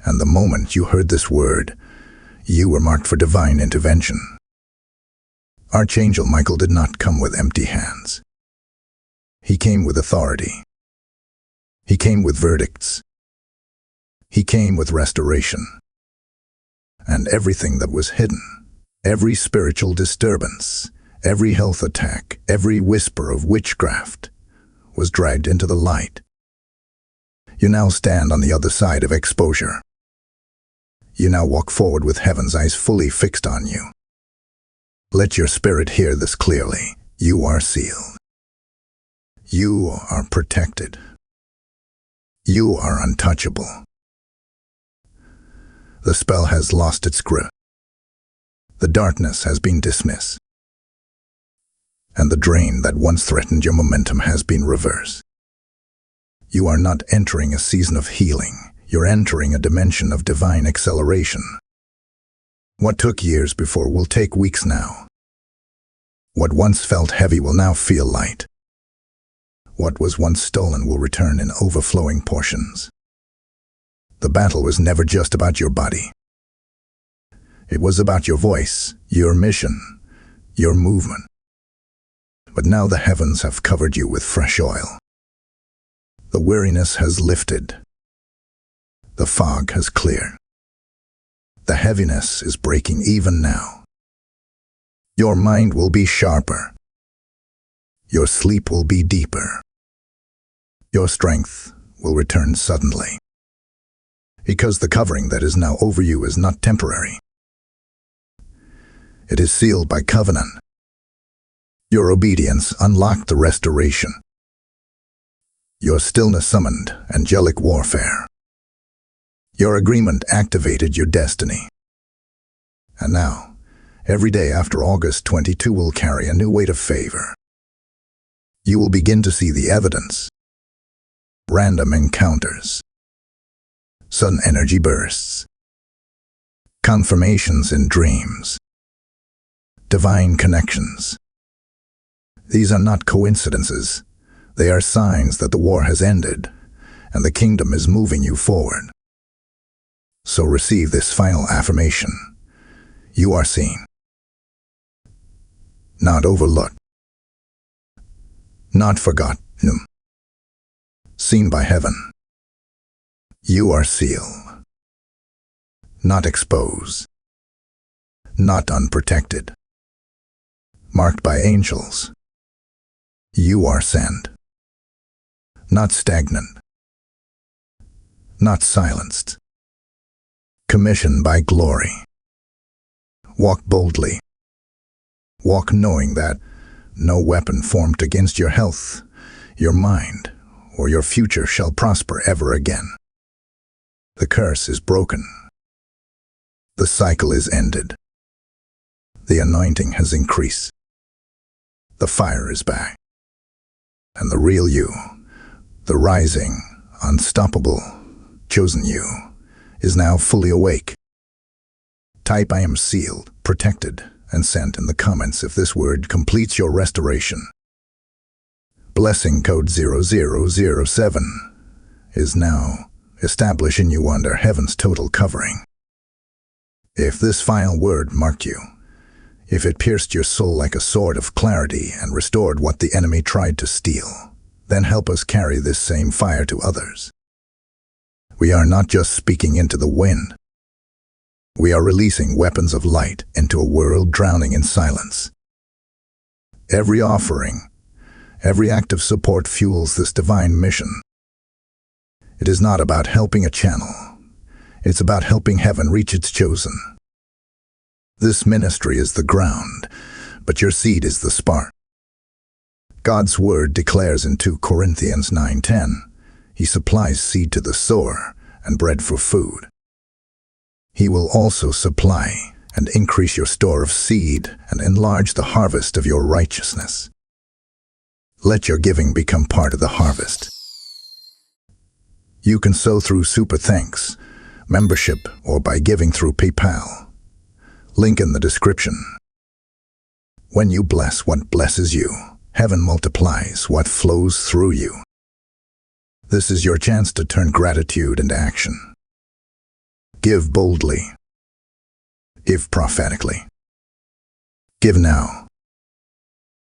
And the moment you heard this word, you were marked for divine intervention. Archangel Michael did not come with empty hands. He came with authority. He came with verdicts. He came with restoration. And everything that was hidden, every spiritual disturbance, every health attack, every whisper of witchcraft, was dragged into the light. You now stand on the other side of exposure. You now walk forward with heaven's eyes fully fixed on you. Let your spirit hear this clearly. You are sealed. You are protected. You are untouchable. The spell has lost its grip. The darkness has been dismissed. And the drain that once threatened your momentum has been reversed. You are not entering a season of healing. You're entering a dimension of divine acceleration. What took years before will take weeks now. What once felt heavy will now feel light. What was once stolen will return in overflowing portions. The battle was never just about your body. It was about your voice, your mission, your movement. But now the heavens have covered you with fresh oil. The weariness has lifted. The fog has cleared. The heaviness is breaking even now. Your mind will be sharper. Your sleep will be deeper. Your strength will return suddenly. Because the covering that is now over you is not temporary. It is sealed by covenant. Your obedience unlocked the restoration. Your stillness summoned angelic warfare. Your agreement activated your destiny. And now, every day after August 22 will carry a new weight of favor. You will begin to see the evidence. Random encounters. Sudden energy bursts. Confirmations in dreams. Divine connections. These are not coincidences. They are signs that the war has ended and the kingdom is moving you forward. So receive this final affirmation. You are seen. Not overlooked. Not forgotten. Seen by heaven. You are sealed. Not exposed. Not unprotected. Marked by angels. You are sent. Not stagnant. Not silenced. Commissioned by glory. Walk boldly. Walk knowing that no weapon formed against your health, your mind, or your future shall prosper ever again. The curse is broken. The cycle is ended. The anointing has increased. The fire is back. And the real you, the rising, unstoppable, chosen you, is now fully awake. Type "I am sealed, protected, and sent" in the comments if this word completes your restoration. Blessing code 0007 is now establishing you under heaven's total covering. If this final word marked you, if it pierced your soul like a sword of clarity and restored what the enemy tried to steal, then help us carry this same fire to others. We are not just speaking into the wind. We are releasing weapons of light into a world drowning in silence. Every offering, every act of support fuels this divine mission. It is not about helping a channel. It's about helping heaven reach its chosen. This ministry is the ground, but your seed is the spark. God's word declares in 2 Corinthians 9:10, He supplies seed to the sower and bread for food. He will also supply and increase your store of seed and enlarge the harvest of your righteousness. Let your giving become part of the harvest. You can sow through Super Thanks, membership, or by giving through PayPal. Link in the description. When you bless what blesses you, heaven multiplies what flows through you. This is your chance to turn gratitude into action. Give boldly. Give prophetically. Give now.